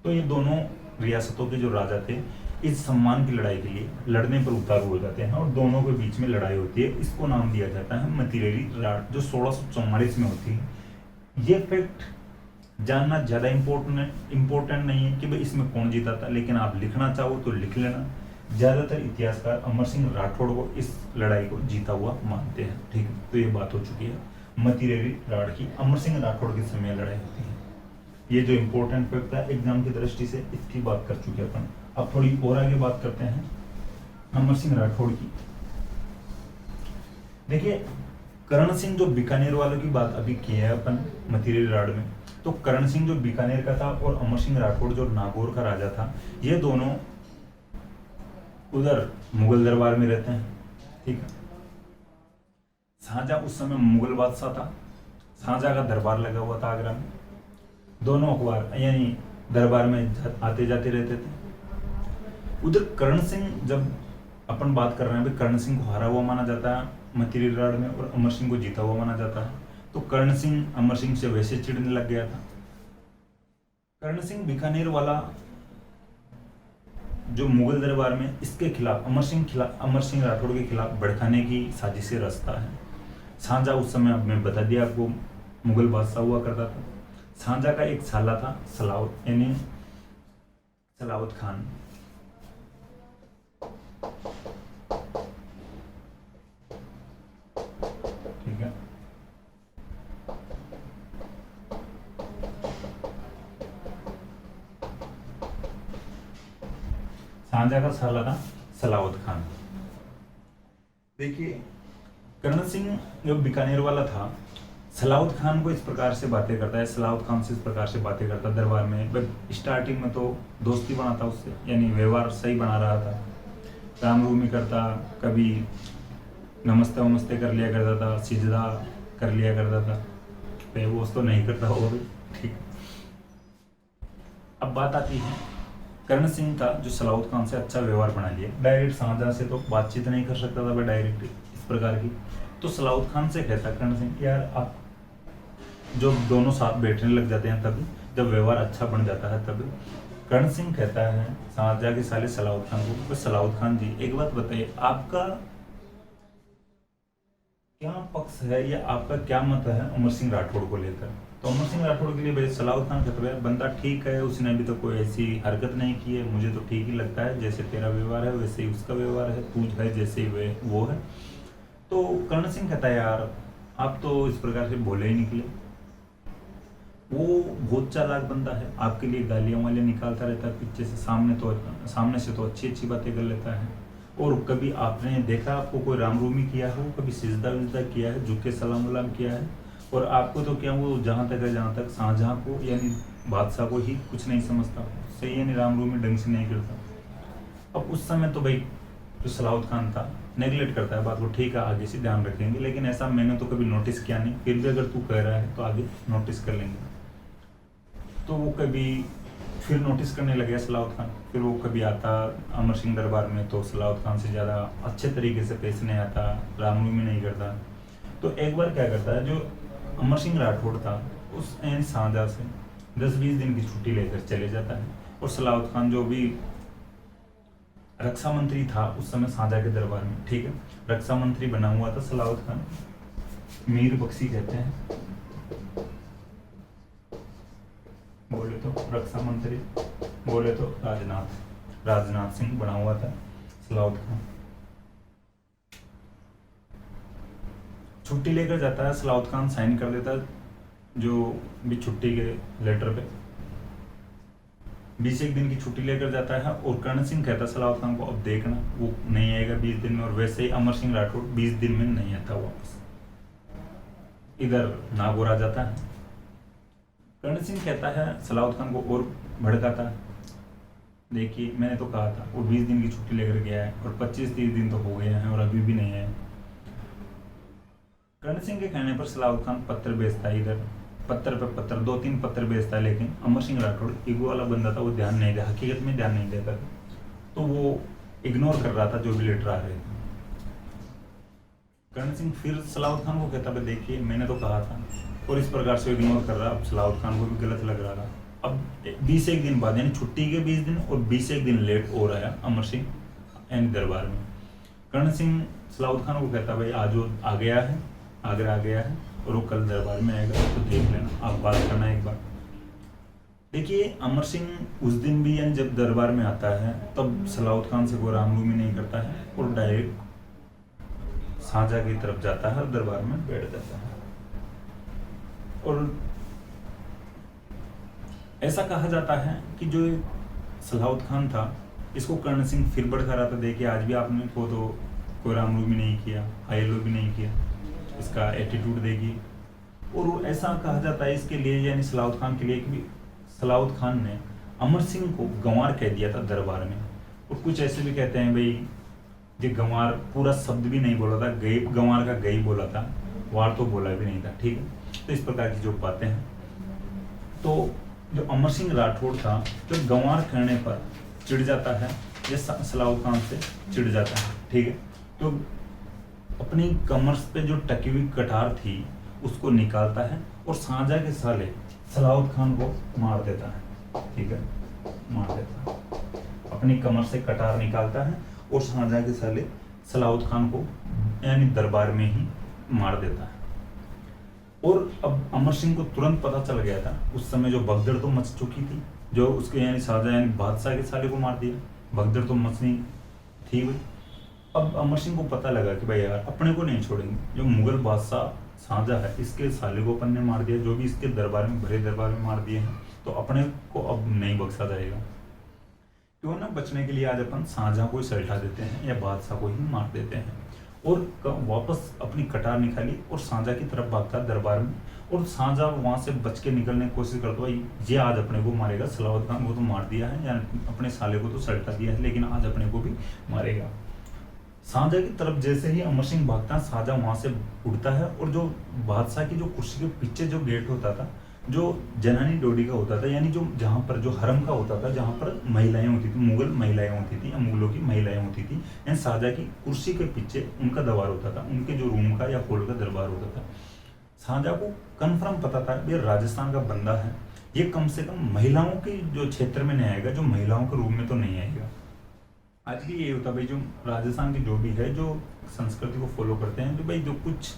Speaker 1: तो ये दोनों रियासतों के जो राजा थे इस सम्मान की लड़ाई के लिए लड़ने पर उतारू हो जाते हैं, और दोनों के बीच में लड़ाई होती है। इसको नाम दिया जाता है मतीरेरी राट, जो 1644 में होती है। ये फैक्ट जानना ज़्यादा इम्पोर्टेंट नहीं है कि भाई इसमें कौन जीता था, लेकिन आप लिखना चाहो तो लिख लेना। ज़्यादातर इतिहासकार अमर सिंह राठौड़ को इस लड़ाई को जीता हुआ मानते हैं, ठीक है। तो ये बात हो चुकी है मतीरेरी राड़ की, अमर सिंह राठौड़ के समय लड़ाई होती है। ये जो इम्पोर्टेंट फैक्ट है एग्जाम की दृष्टि से, इसकी बात कर चुके अपन। अब थोड़ी और आगे बात करते हैं अमर सिंह राठौड़ की। देखिए करण सिंह जो बीकानेर वालों की बात अभी की है अपन मतीरेरी राड़ में, तो करण सिंह जो बीकानेर का था और अमर सिंह राठौड़ जो नागौर का राजा था, ये दोनों उधर मुगल दरबार में रहते हैं, ठीक है। शाहजहां उस समय मुगल बादशाह था, शाहजहां का दरबार लगा हुआ था आगरा में। दोनों अखबार यानी दरबार में आते जाते रहते थे। उधर करण सिंह, जब अपन बात कर रहे हैं, करण सिंह को हारा हुआ माना जाता है मतीरेरी राड़ में, और अमर सिंह को जीता हुआ माना जाता है। तो कर्ण सिंह अमर सिंह से वैसे चिढ़ने लग गया था। कर्ण सिंह बीकानेर वाला जो मुगल दरबार में इसके खिलाफ अमर सिंह राठौड़ के खिलाफ भड़काने की साजिशें रचता है। शाहजहां उस समय, अब मैं बता दिया आपको, मुगल बादशाह हुआ करता था। शाहजहां का एक साला था सलावत खान। ठीक है, शाहजहां का साला था सलावत खान। देखिए कर्ण सिंह जो बीकानेर वाला था, सलावत खान को इस प्रकार से बातें करता है, सलावत खान से इस प्रकार से बातें करता दरबार में। स्टार्टिंग में तो दोस्ती बनाता उससे, यानी व्यवहार सही बना रहा था, राम रूमी करता, कभी नमस्ते वमस्ते कर लिया करता था, सिजदा कर लिया करता था, वो तो नहीं करता वो भी, ठीक। अब बात आती है कर्ण सिंह का जो सलावत खान से अच्छा व्यवहार बना लिया, डायरेक्ट शाहजहां से तो बातचीत नहीं कर सकता था डायरेक्ट इस प्रकार की। तो सलावत खान से कहता कर्ण सिंह, यार आप जो दोनों साथ बैठने लग जाते हैं तभी, जब व्यवहार अच्छा बन जाता है तभी। कर्ण सिंह कहता है शाहजहां के साले सलावत खान को, तो सलावत खान जी एक बात बताइए, आपका क्या पक्ष है या आपका क्या मत है अमर सिंह राठौड़ को लेकर। तो अमर सिंह राठौड़ के लिए भाई सलावत खान कहते हैं, बंदा ठीक है, उसने अभी तो कोई ऐसी हरकत नहीं की है, मुझे तो ठीक ही लगता है, जैसे तेरा व्यवहार है वैसे ही उसका व्यवहार है, तू है जैसे ही वो है। तो कर्ण सिंह कहता है, यार आप तो इस प्रकार से बोले ही निकले, वो बहुत चालाक बंदा है, आपके लिए गालियां वालियां निकालता रहता है पीछे से, सामने से तो अच्छी अच्छी बातें कर लेता है, और कभी आपने देखा, आपको कोई राम रूमी किया हो, कभी सिजदा विजदा किया है, झुक के सलाम वलाम किया है? और आपको तो क्या वो जहाँ तक है, जहाँ तक शाहजहाँ को यानी बादशाह को ही कुछ नहीं समझता, सही यानी राम रूमी ढंग से नहीं करता। अब उस समय तो भाई जो सलाउद्दीन खान था नेगलेक्ट करता है बात को, ठीक है आगे से ध्यान रखेंगे, लेकिन ऐसा मैंने तो कभी नोटिस किया नहीं, फिर भी अगर तू कह रहा है तो आगे नोटिस कर लेंगे। तो वो कभी फिर नोटिस करने लगे सलाउद्दीन खान, फिर वो कभी आता अमर सिंह दरबार में तो सलाउद्दीन खान से ज़्यादा अच्छे तरीके से पेश नहीं आता, राम रूमी नहीं करता। तो एक बार क्या करता है, जो अमर सिंह राठौड़ था उस शाहजहाँ से 10-20 दिन की छुट्टी लेकर चले जाता है, और सलाउद्दीन खान जो भी रक्षा मंत्री था उस समय शाहजहाँ के दरबार में, ठीक है, रक्षा मंत्री बना हुआ था सलाउद्दीन खान, मीर बख्शी कहते हैं, बोले तो रक्षा मंत्री, बोले तो राजनाथ सिंह बना हुआ था सलाउद्दीन खान। छुट्टी लेकर जाता है, सलाउद्दीन खान साइन कर देता है जो भी छुट्टी के लेटर पे, 21 दिन की छुट्टी लेकर जाता है। और कर्ण सिंह कहता है सलाउद्दीन खान को, अब देखना वो नहीं आएगा 20 दिन में, और वैसे ही अमर सिंह राठौड़ 20 दिन में नहीं आता वापस, इधर नागौर आ जाता है। कर्ण सिंह कहता है सलाउद्दीन खान को और भड़काता है, देखिए मैंने तो कहा था, वो 20 दिन की छुट्टी लेकर गया है और 25-30 दिन तो हो गए हैं और अभी भी नहीं आए। कर्ण सिंह के कहने पर सलाउद्दीन खान पत्र भेजता है, इधर पत्र पे पत्र 2-3 पत्र भेजता है, लेकिन अमर सिंह राठौड़ ईगो वाला बंदा था, वो ध्यान नहीं दिया, हकीकत में ध्यान नहीं देता था, तो वो इग्नोर कर रहा था जो भी लेटर आ रहे थे। कर्ण सिंह फिर सलाउद्दीन खान को कहता है देखिए मैंने तो कहा था, और इस प्रकार से इग्नोर कर रहा। अब सलाउद्दीन खान को भी गलत लग रहा था। अब 21 दिन बाद यानी छुट्टी के 20 दिन और 21 दिन लेट हो रहा है अमर सिंह यानी दरबार में। कर्ण सिंह सलाउद्दीन खान को कहता भाई आज वो आ गया है, आगरा आ गया है और वो कल दरबार में आएगा, तो देख लेना, आप बात करना एक बार। देखिए अमर सिंह उस दिन भी यानी जब दरबार में आता है तब सलाउद्दीन खान से कोई राम रूमी नहीं करता है और डायरेक्ट शाहजहाँ की तरफ जाता है और दरबार में बैठ जाता है। और ऐसा कहा जाता है कि जो सलाउद्दीन खान था इसको कर्ण सिंह फिर भड़का रहा था, देखिए आज भी आपने को तो कोई राम रूमी नहीं किया, हाईलो भी नहीं किया, इसका एटीट्यूड देखिए। और ऐसा कहा जाता है इसके लिए यानी सलाउद्दीन खान के लिए कि सलाउद्दीन खान ने अमर सिंह को गंवार कह दिया था दरबार में। और कुछ ऐसे भी कहते हैं भाई ये गंवार पूरा शब्द भी नहीं बोला था, गई गंवार का गई बोला था, वार तो बोला भी नहीं था, ठीक है। तो इस प्रकार की जो बातें हैं, तो जो अमर सिंह राठौड़ था जो गंवार कहने पर चिढ़ जाता है, ये सलाउद्दीन खान से चिढ़ जाता है, ठीक है। तो अपनी कमर पे जो टकी हुई कटार थी उसको निकालता है और शाहजहाँ के साले सलाउद्दीन खान को मार देता है, ठीक है, मार देता है। अपनी कमर से कटार निकालता है और शाहजहाँ के साले सलाउद्दीन खान को यानी दरबार में ही मार देता है। और अब अमर सिंह को तुरंत पता चल गया था, उस समय जो भगदड़ तो मच चुकी थी, जो उसके यानी शाहजहाँ यानी बादशाह के साले को मार दिया, भगदड़ तो मचनी थी भाई। अब अमर सिंह को पता लगा कि भाई यार अपने को नहीं छोड़ेंगे, जो मुगल बादशाह शाहजहाँ है इसके साले को अपन ने मार दिया, जो भी इसके दरबार में भरे दरबार में मार दिए हैं, तो अपने को अब नहीं बख्शा जाएगा। क्यों ना बचने के लिए आज अपन शाहजहाँ को ही सल्टा देते हैं या बादशाह को ही मार देते हैं। और वापस अपनी कटार निकाली और शाहजहाँ की तरफ भागता दरबार में, और शाहजहाँ वहां से बच के निकलने की कोशिश करता है, ये आज अपने को मारेगा, सलाउद्दीन खान को तो मार दिया है या अपने साले को तो सल्टा दिया है, लेकिन आज अपने को भी मारेगा। शाहजहाँ की तरफ जैसे ही अमर सिंह भागता है, शाहजहाँ वहां से उड़ता है, और जो बादशाह की जो कुर्सी के पीछे जो गेट होता था, जो जनानी डोडी का होता था, यानी जो जहाँ पर जो हरम का होता था, जहाँ पर महिलाएं होती थी, मुगल महिलाएं होती थी या मुगलों की महिलाएं होती थी, यानी शाहजहाँ की कुर्सी के पीछे उनका दरबार होता था, उनके जो रूम का या हॉल का दरबार होता था। शाहजहाँ को कन्फर्म पता था ये राजस्थान का बंदा है, ये कम से कम महिलाओं के जो क्षेत्र में नहीं आएगा, जो महिलाओं के रूम में तो नहीं आएगा। आज भी ये होता भाई, जो राजस्थान की जो भी है जो संस्कृति को फॉलो करते हैं, जो भाई जो कुछ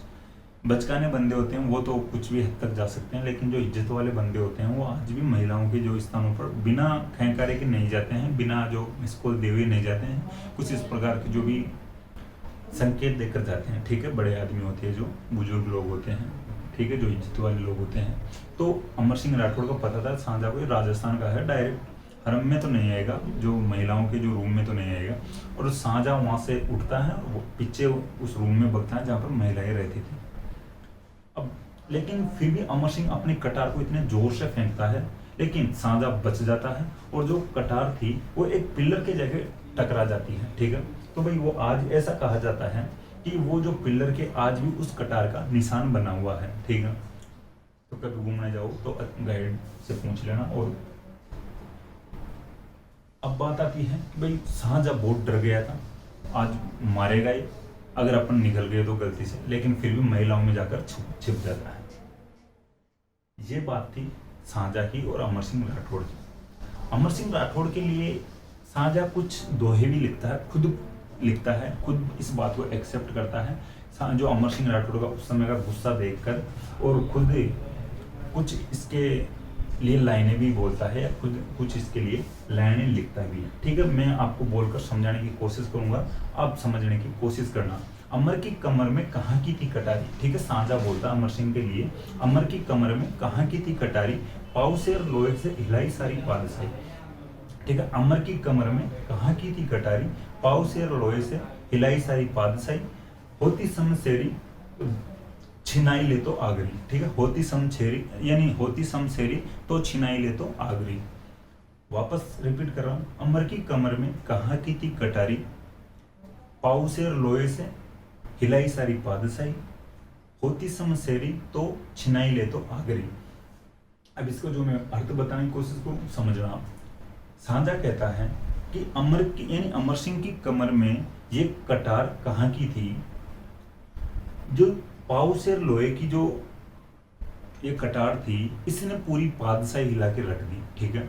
Speaker 1: बचकाने बंदे होते हैं वो तो कुछ भी हद तक जा सकते हैं, लेकिन जो इज्जत वाले बंदे होते हैं वो आज भी महिलाओं के जो स्थानों पर बिना खैंकारे के नहीं जाते हैं, बिना जो मिसकॉल दे हुए नहीं जाते हैं, कुछ इस प्रकार के जो भी संकेत देकर जाते हैं, ठीक है। बड़े आदमी होते हैं, जो बुजुर्ग लोग होते हैं, ठीक है, जो इज्जत वाले लोग होते हैं। तो अमर सिंह राठौड़ को पता था शाहजहाँ को राजस्थान का है, डायरेक्ट हरम में तो नहीं आएगा, जो महिलाओं के जो रूम में तो नहीं आएगा। और शाहजहाँ वहाँ से उठता है, वो पीछे उस रूम में बगता है जहाँ पर महिलाएं रहती थी। अब लेकिन फिर भी अमर सिंह अपनी कटार को इतने जोर से फेंकता है, लेकिन शाहजहाँ बच जाता है, और जो कटार थी वो एक पिलर के जगह टकरा जाती है। ठीक है, तो भाई वो आज ऐसा कहा जाता है कि वो जो पिलर के आज भी उस कटार का निशान बना हुआ है। ठीक है, तो कभी घूमने जाओ तो गाइड से पूछ लेना। और अब बात आती है कि भाई शाहजहाँ बहुत डर गया था, आज मारेगा ये, अगर अपन निकल गए तो गलती से, लेकिन फिर भी महिलाओं में जाकर छिप जाता है। ये बात थी शाहजहाँ की और अमर सिंह राठौड़ की। अमर सिंह राठौड़ के लिए शाहजहाँ कुछ दोहे भी लिखता है, खुद लिखता है, खुद इस बात को एक्सेप्ट करता है। जो अमर सिंह राठौड़ का उस समय का गुस्सा देखकर, और खुद कुछ इसके लिए लाइनें भी बोलता है, या खुद कुछ इसके लिए लाइनें लिखता भी है। ठीक है, मैं आपको बोलकर समझाने की कोशिश करूंगा, आप समझने की कोशिश करना। अमर की कमर में कहाँ की थी कटारी। ठीक है, शाहजहाँ बोलता अमर सिंह के लिए, अमर की कमर में कहाँ की थी कटारी, पाव से और लोहे से हिलाई सारी बादशाही। ठीक है, अमर की कमर में कहाँ की थी कटारी, पाव से और लोहे से हिलाई सारी बादशाही, होती समशेरी छिनाई ले तो आगरी। ठीक है, होती समशेरी यानी होती समशेरी तो छिनाई ले तो आगरी। वापस रिपीट कर रहा हूं, अमर की कमर में कहाँ की थी कटारी, पाव से और लोहे से हिलाई सारी बादशाही, होती समशेरी तो छिनाई ले तो आगरी। अब इसको जो मैं अर्थ बताने की कोशिश करूं, समझना आप। शाहजहाँ कहता है कि अमर की यानी अमर सिंह की कमर में ये कटार कहाँ की थी, जो पाव से लोहे की जो ये कटार थी, इसने पूरी बादशाही हिला के रख दी। ठीक है,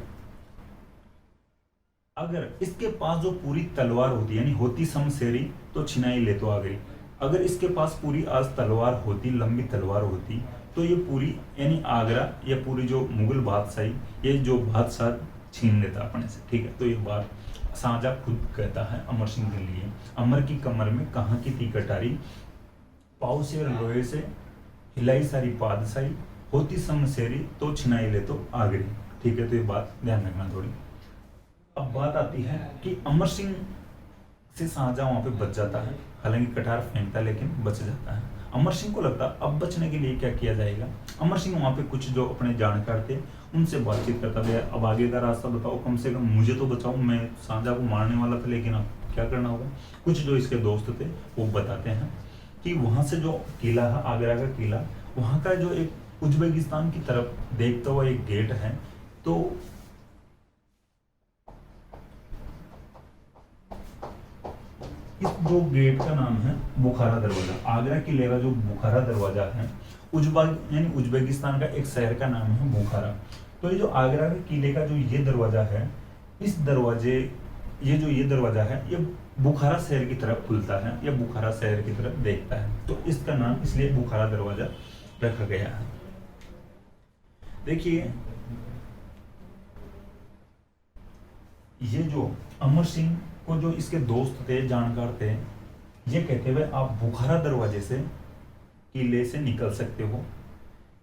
Speaker 1: अगर इसके पास जो पूरी तलवार होती यानी होती समशेरी तो छिनाई ले तो आ गई, अगर इसके पास पूरी आज तलवार होती, लंबी तलवार होती, तो ये पूरी यानी आगरा या पूरी जो मुगल बादशाही, ये जो बादशाह छीन लेता अपने से। ठीक है, तो ये बात शाहजहाँ खुद कहता है अमर सिंह के लिए, अमर की कमर में कहाँ की थी कटारी, पाव से और लोहे से हिलाई सारी बादशाही, होती समशेरी तो छिनाई ले तो आगरी। ठीक है, तो ये बात ध्यान रखना थोड़ी। अब बात आती है कि अमर सिंह से शाहजहाँ वहां पे बच जाता है, हालांकि कटार फेंकता है लेकिन बच जाता है। अमर सिंह को लगता अब बचने के लिए क्या किया जाएगा। अमर सिंह वहां पे कुछ जो अपने जानकार थे उनसे बातचीत करता गया, अब आगे का रास्ता बताओ, कम से कम मुझे तो बचाओ, मैं शाहजहाँ को मारने वाला था, लेकिन अब क्या करना होगा। कुछ जो इसके दोस्त थे वो बताते हैं कि वहां से जो किला है, आगरा का किला, वहां का जो एक उज्बेकिस्तान की तरफ देखता हुआ एक गेट है, तो इस जो गेट का नाम है बुखारा दरवाजा। आगरा किले का जो बुखारा दरवाजा है, यानी उज्बेकिस्तान का एक शहर का नाम है बुखारा। तो ये जो आगरा के किले का जो ये दरवाजा है, इस दरवाजे ये दरवाजा है, ये बुखारा शहर की तरफ खुलता है या बुखारा शहर की तरफ देखता है, तो इसका नाम इसलिए बुखारा दरवाजा रखा गया है। देखिए, ये जो अमर सिंह को जो इसके दोस्त थे, जानकार थे, ये कहते हुए आप बुखारा दरवाजे से किले से निकल सकते हो,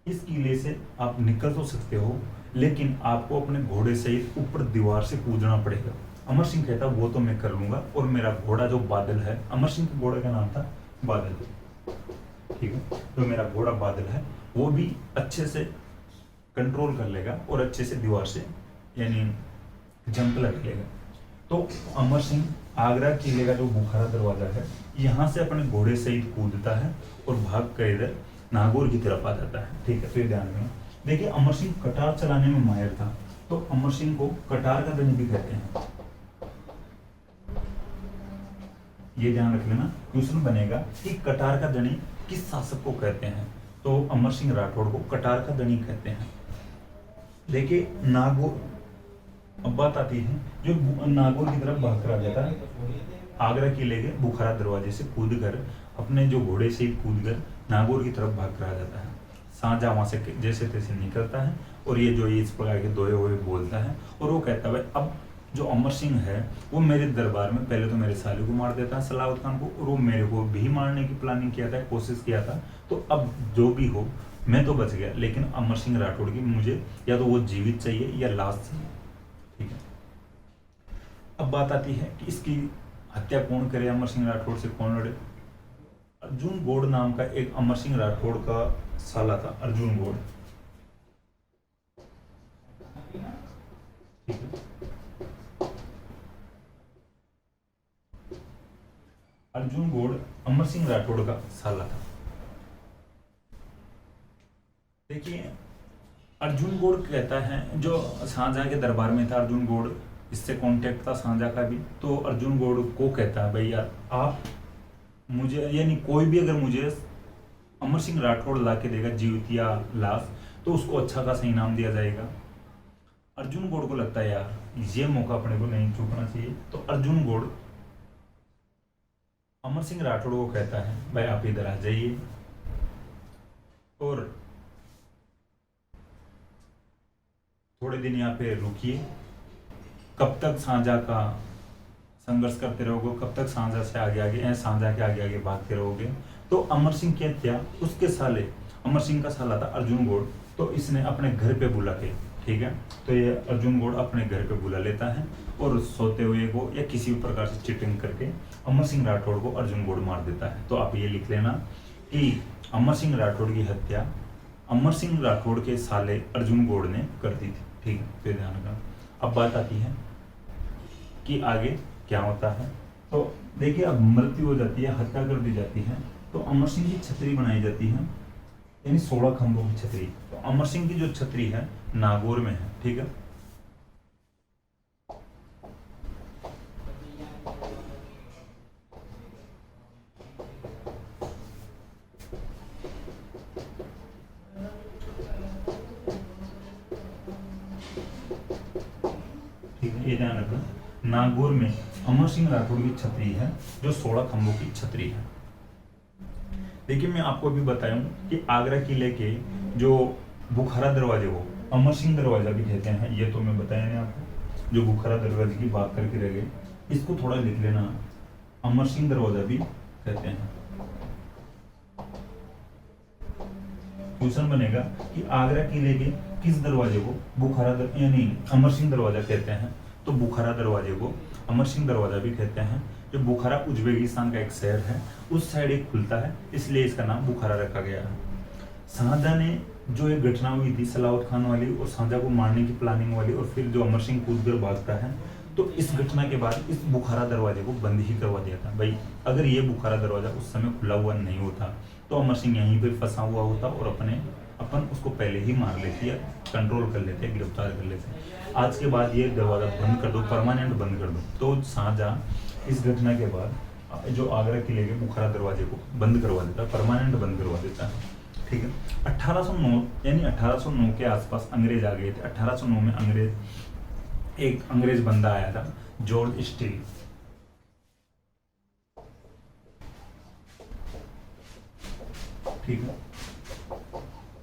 Speaker 1: इस किले से आप निकल तो सकते हो, लेकिन आपको अपने घोड़े सहित ऊपर दीवार से कूदना पड़ेगा। अमर सिंह कहता वो तो मैं कर लूंगा, और मेरा घोड़ा जो बादल है, अमर सिंह के घोड़े का नाम था बादल। ठीक है, तो मेरा घोड़ा बादल है, वो भी अच्छे से कंट्रोल कर लेगा और अच्छे से दीवार से यानी जंप लग लेगा। तो अमर सिंह आगरा किले का जो बुखारा दरवाजा है, यहाँ से अपने घोड़े सहित कूदता है और भाग कर इधर नागौर की तरफ आ जाता है। ठीक है, तो ये ध्यान रखना। देखिए, अमर सिंह कटार चलाने में माहिर था, तो अमर सिंह को कटार का धनी भी कहते हैं। ये ध्यान रख लेना, क्वेश्चन बनेगा कि कटार का धनी किस शासक को कहते हैं, तो अमर सिंह राठौड़ को कटार का धनी कहते हैं। देखिए, नागौर, अब बात आती है जो नागौर की तरफ भाग कर आ जाता है, आगरा किले के बुखारा दरवाजे से कूदकर, अपने जो घोड़े से कूदकर नागौर की तरफ भाग कर आ जाता है। शाहजहाँ वहां से जैसे तैसे निकलता है, और ये जो इस प्रकार के दोहे हुए बोलता है, और वो कहता है अब जो अमर सिंह है वो मेरे दरबार में पहले तो मेरे साले को मार देता है सलावत खान को, और वो मेरे को भी मारने की प्लानिंग किया था, कोशिश किया था, तो अब जो भी हो मैं तो बच गया, लेकिन अमर सिंह राठौड़ की मुझे या तो वो जीवित चाहिए या लाश चाहिए। ठीक है, अब बात आती है कि इसकी हत्या कौन करे, अमर सिंह राठौड़ से कौन लड़े। अर्जुन गौड़ नाम का एक अमर सिंह राठौड़ का साला था, अर्जुन गौड़। अर्जुन गौड़ अमर सिंह राठौड़ का साला था। देखिए अर्जुन गौड़ कहता है, जो शाहजहां के दरबार में था अर्जुन गौड़, इससे कांटेक्ट था शाहजहां का भी। तो अर्जुन गौड़ को कहता है भाई यार आप मुझे, यानी कोई भी अगर मुझे अमर सिंह राठौड़ ला के देगा जीवित या लाश, तो उसको अच्छा खासा इनाम दिया जाएगा। अर्जुन गौड़ को लगता है यार ये मौका अपने को नहीं चूकना चाहिए। तो अर्जुन गौड़ अमर सिंह राठौड़ को कहता है भाई आप इधर आ जाइए और थोड़े दिन यहाँ पे रुकिए। कब तक शाहजहां का संघर्ष करते रहोगे, कब तक शाहजहां से आगे आगे, शाहजहां के आगे आगे भागते रहोगे। तो अमर सिंह क्या किया, उसके साले, अमर सिंह का साला था अर्जुन गौड़, तो इसने अपने घर पे बुला के, ठीक है, तो ये अर्जुन गौड़ अपने घर पे बुला लेता है और सोते हुए को या किसी भी प्रकार से चीटिंग करके अमर सिंह राठौड़ को अर्जुन गौड़ मार देता है। तो आप ये लिख लेना कि अमर सिंह राठौड़ की हत्या अमर सिंह राठौड़ के साले अर्जुन गौड़ ने कर दी थी, ठीक है, तो ध्यान रखना। अब बात आती है कि आगे क्या होता है। तो देखिए अब मृत्यु हो जाती है, हत्या कर दी जाती है, तो अमर सिंह की छतरी बनाई जाती है, यानी 16 खंभों की छतरी। तो अमर सिंह की जो छतरी है नागौर में है, ठीक है। ठीक है, ये ध्यान रखना, नागौर में अमर सिंह राठौड़ की छतरी है जो 16 खंभों की छतरी है। देखिए मैं आपको अभी बताया हूं कि आगरा किले के जो बुखारा दरवाजे को अमर सिंह दरवाजा भी कहते हैं, ये तो मैं बताया नहीं आपको। जो बुखारा दरवाजे की बात करके रह गए, इसको थोड़ा लिख लेना, अमर सिंह दरवाजा भी कहते हैं। क्वेश्चन बनेगा कि आगरा किले के किस दरवाजे को बुखारा यानी अमर सिंह दरवाजा कहते हैं। तो बुखारा दरवाजे को अमर सिंह दरवाजा भी कहते हैं। जो बुखारा उज्बेकिस्तान का एक शहर है, उस साइड एक खुलता है, इसलिए इसका नाम बुखारा रखा गया है। शाहजहां ने जो एक घटना हुई थी सलावत खान वाली और शाहजहां को मारने की प्लानिंग वाली, और फिर जो अमर सिंह कूदकर भागता है, तो इस घटना के बाद इस बुखारा दरवाजे को बंद ही करवा दिया था। भाई अगर ये बुखारा दरवाजा उस समय खुला हुआ नहीं होता तो अमर सिंह यहीं पर फंसा हुआ होता और अपन उसको पहले ही मार लेते या कंट्रोल कर लेते, गिरफ्तार कर लेते। आज के बाद ये दरवाजा बंद कर दो, परमानेंट बंद कर दो। तो शाहजहां इस घटना के बाद जो आगरा किले के बुखारा दरवाजे को बंद करवा देता, परमानेंट बंद करवा देता है, ठीक है। 1809 यानी 1809 के आसपास अंग्रेज आ गए थे। 1809 में एक अंग्रेज बंदा आया था, जॉर्ज स्टील। ठीक है,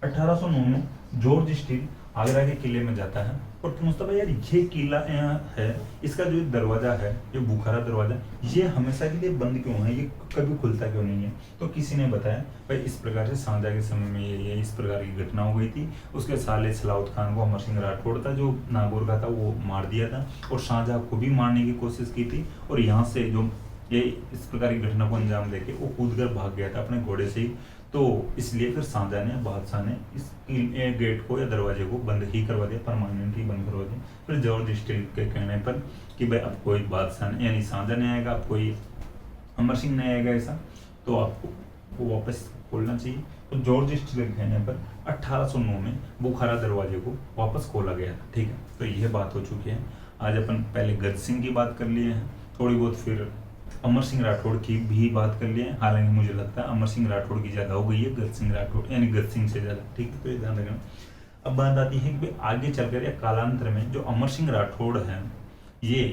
Speaker 1: 1809 में जॉर्ज स्टील आगरा के किले में जाता है और पूछता भाई यार ये किला है, इसका जो दरवाजा है, ये बुखारा दरवाजा, ये हमेशा के लिए बंद क्यों है, ये कभी खुलता क्यों नहीं है। तो किसी ने बताया भाई इस प्रकार से शाहजहां के समय में ये इस प्रकार की घटना हो गई थी। उसके साले सलावत खान को अमर सिंह राठौड़ था जो नागौर का था, वो मार दिया था और शाहजहां को भी मारने की कोशिश की थी। और यहाँ से जो ये इस प्रकार की घटना को अंजाम देके वो कूद कर भाग गया था अपने घोड़े से ही। तो इसलिए फिर शाहजहां ने, बादशाह ने इस गेट को या दरवाजे को बंद ही करवा दिया, परमानेंट ही बंद करवा दिया। फिर जॉर्ज स्टील के कहने पर कि भाई अब कोई बादशाह ने यानी शाहजहां नहीं आएगा, अब कोई अमर सिंह नहीं आएगा ऐसा, तो आपको वो वापस खोलना चाहिए। तो जॉर्ज स्टील के कहने पर 1809 में बुखारा दरवाजे को वापस खोला गया था, ठीक है। तो यह बात हो चुकी है। आज अपन पहले गज सिंह की बात कर लिए हैं थोड़ी बहुत, फिर अमर सिंह राठौड़ की भी बात कर लिए। हालांकि मुझे लगता है अमर सिंह राठौड़ की ज्यादा हो गई है गज सिंह राठौड़ यानी गज सिंह से ज्यादा, ठीक है, तो ये ध्यान रखना। अब बात आती है कि आगे चलकर या कालांतर में जो अमर सिंह राठौड़ हैं, ये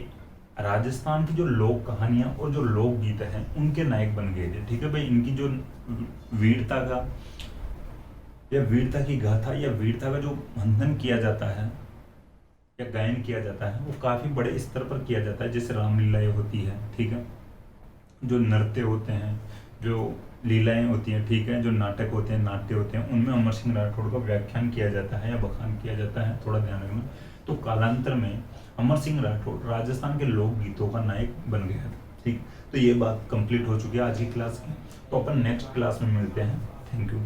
Speaker 1: राजस्थान की जो लोक कहानियां और जो लोकगीत हैं उनके नायक बन गए थे, ठीक है भाई। इनकी जो वीरता का या वीरता की गाथा या वीरता का जो मंथन किया जाता है या गायन किया जाता है, वो काफी बड़े स्तर पर किया जाता है। जैसे रामलीलाएं होती है, ठीक है, जो नृत्य होते हैं, जो लीलाएं होती हैं, ठीक है, जो नाटक होते हैं, नाट्य होते हैं, उनमें अमर सिंह राठौड़ का व्याख्यान किया जाता है या बखान किया जाता है, थोड़ा ध्यान रखना। तो कालांतर में अमर सिंह राठौड़ राजस्थान के लोकगीतों का नायक बन गया था। ठीक, तो ये बात कंप्लीट हो चुकी है आज की क्लास की। तो अपन नेक्स्ट क्लास में मिलते हैं। Thank you.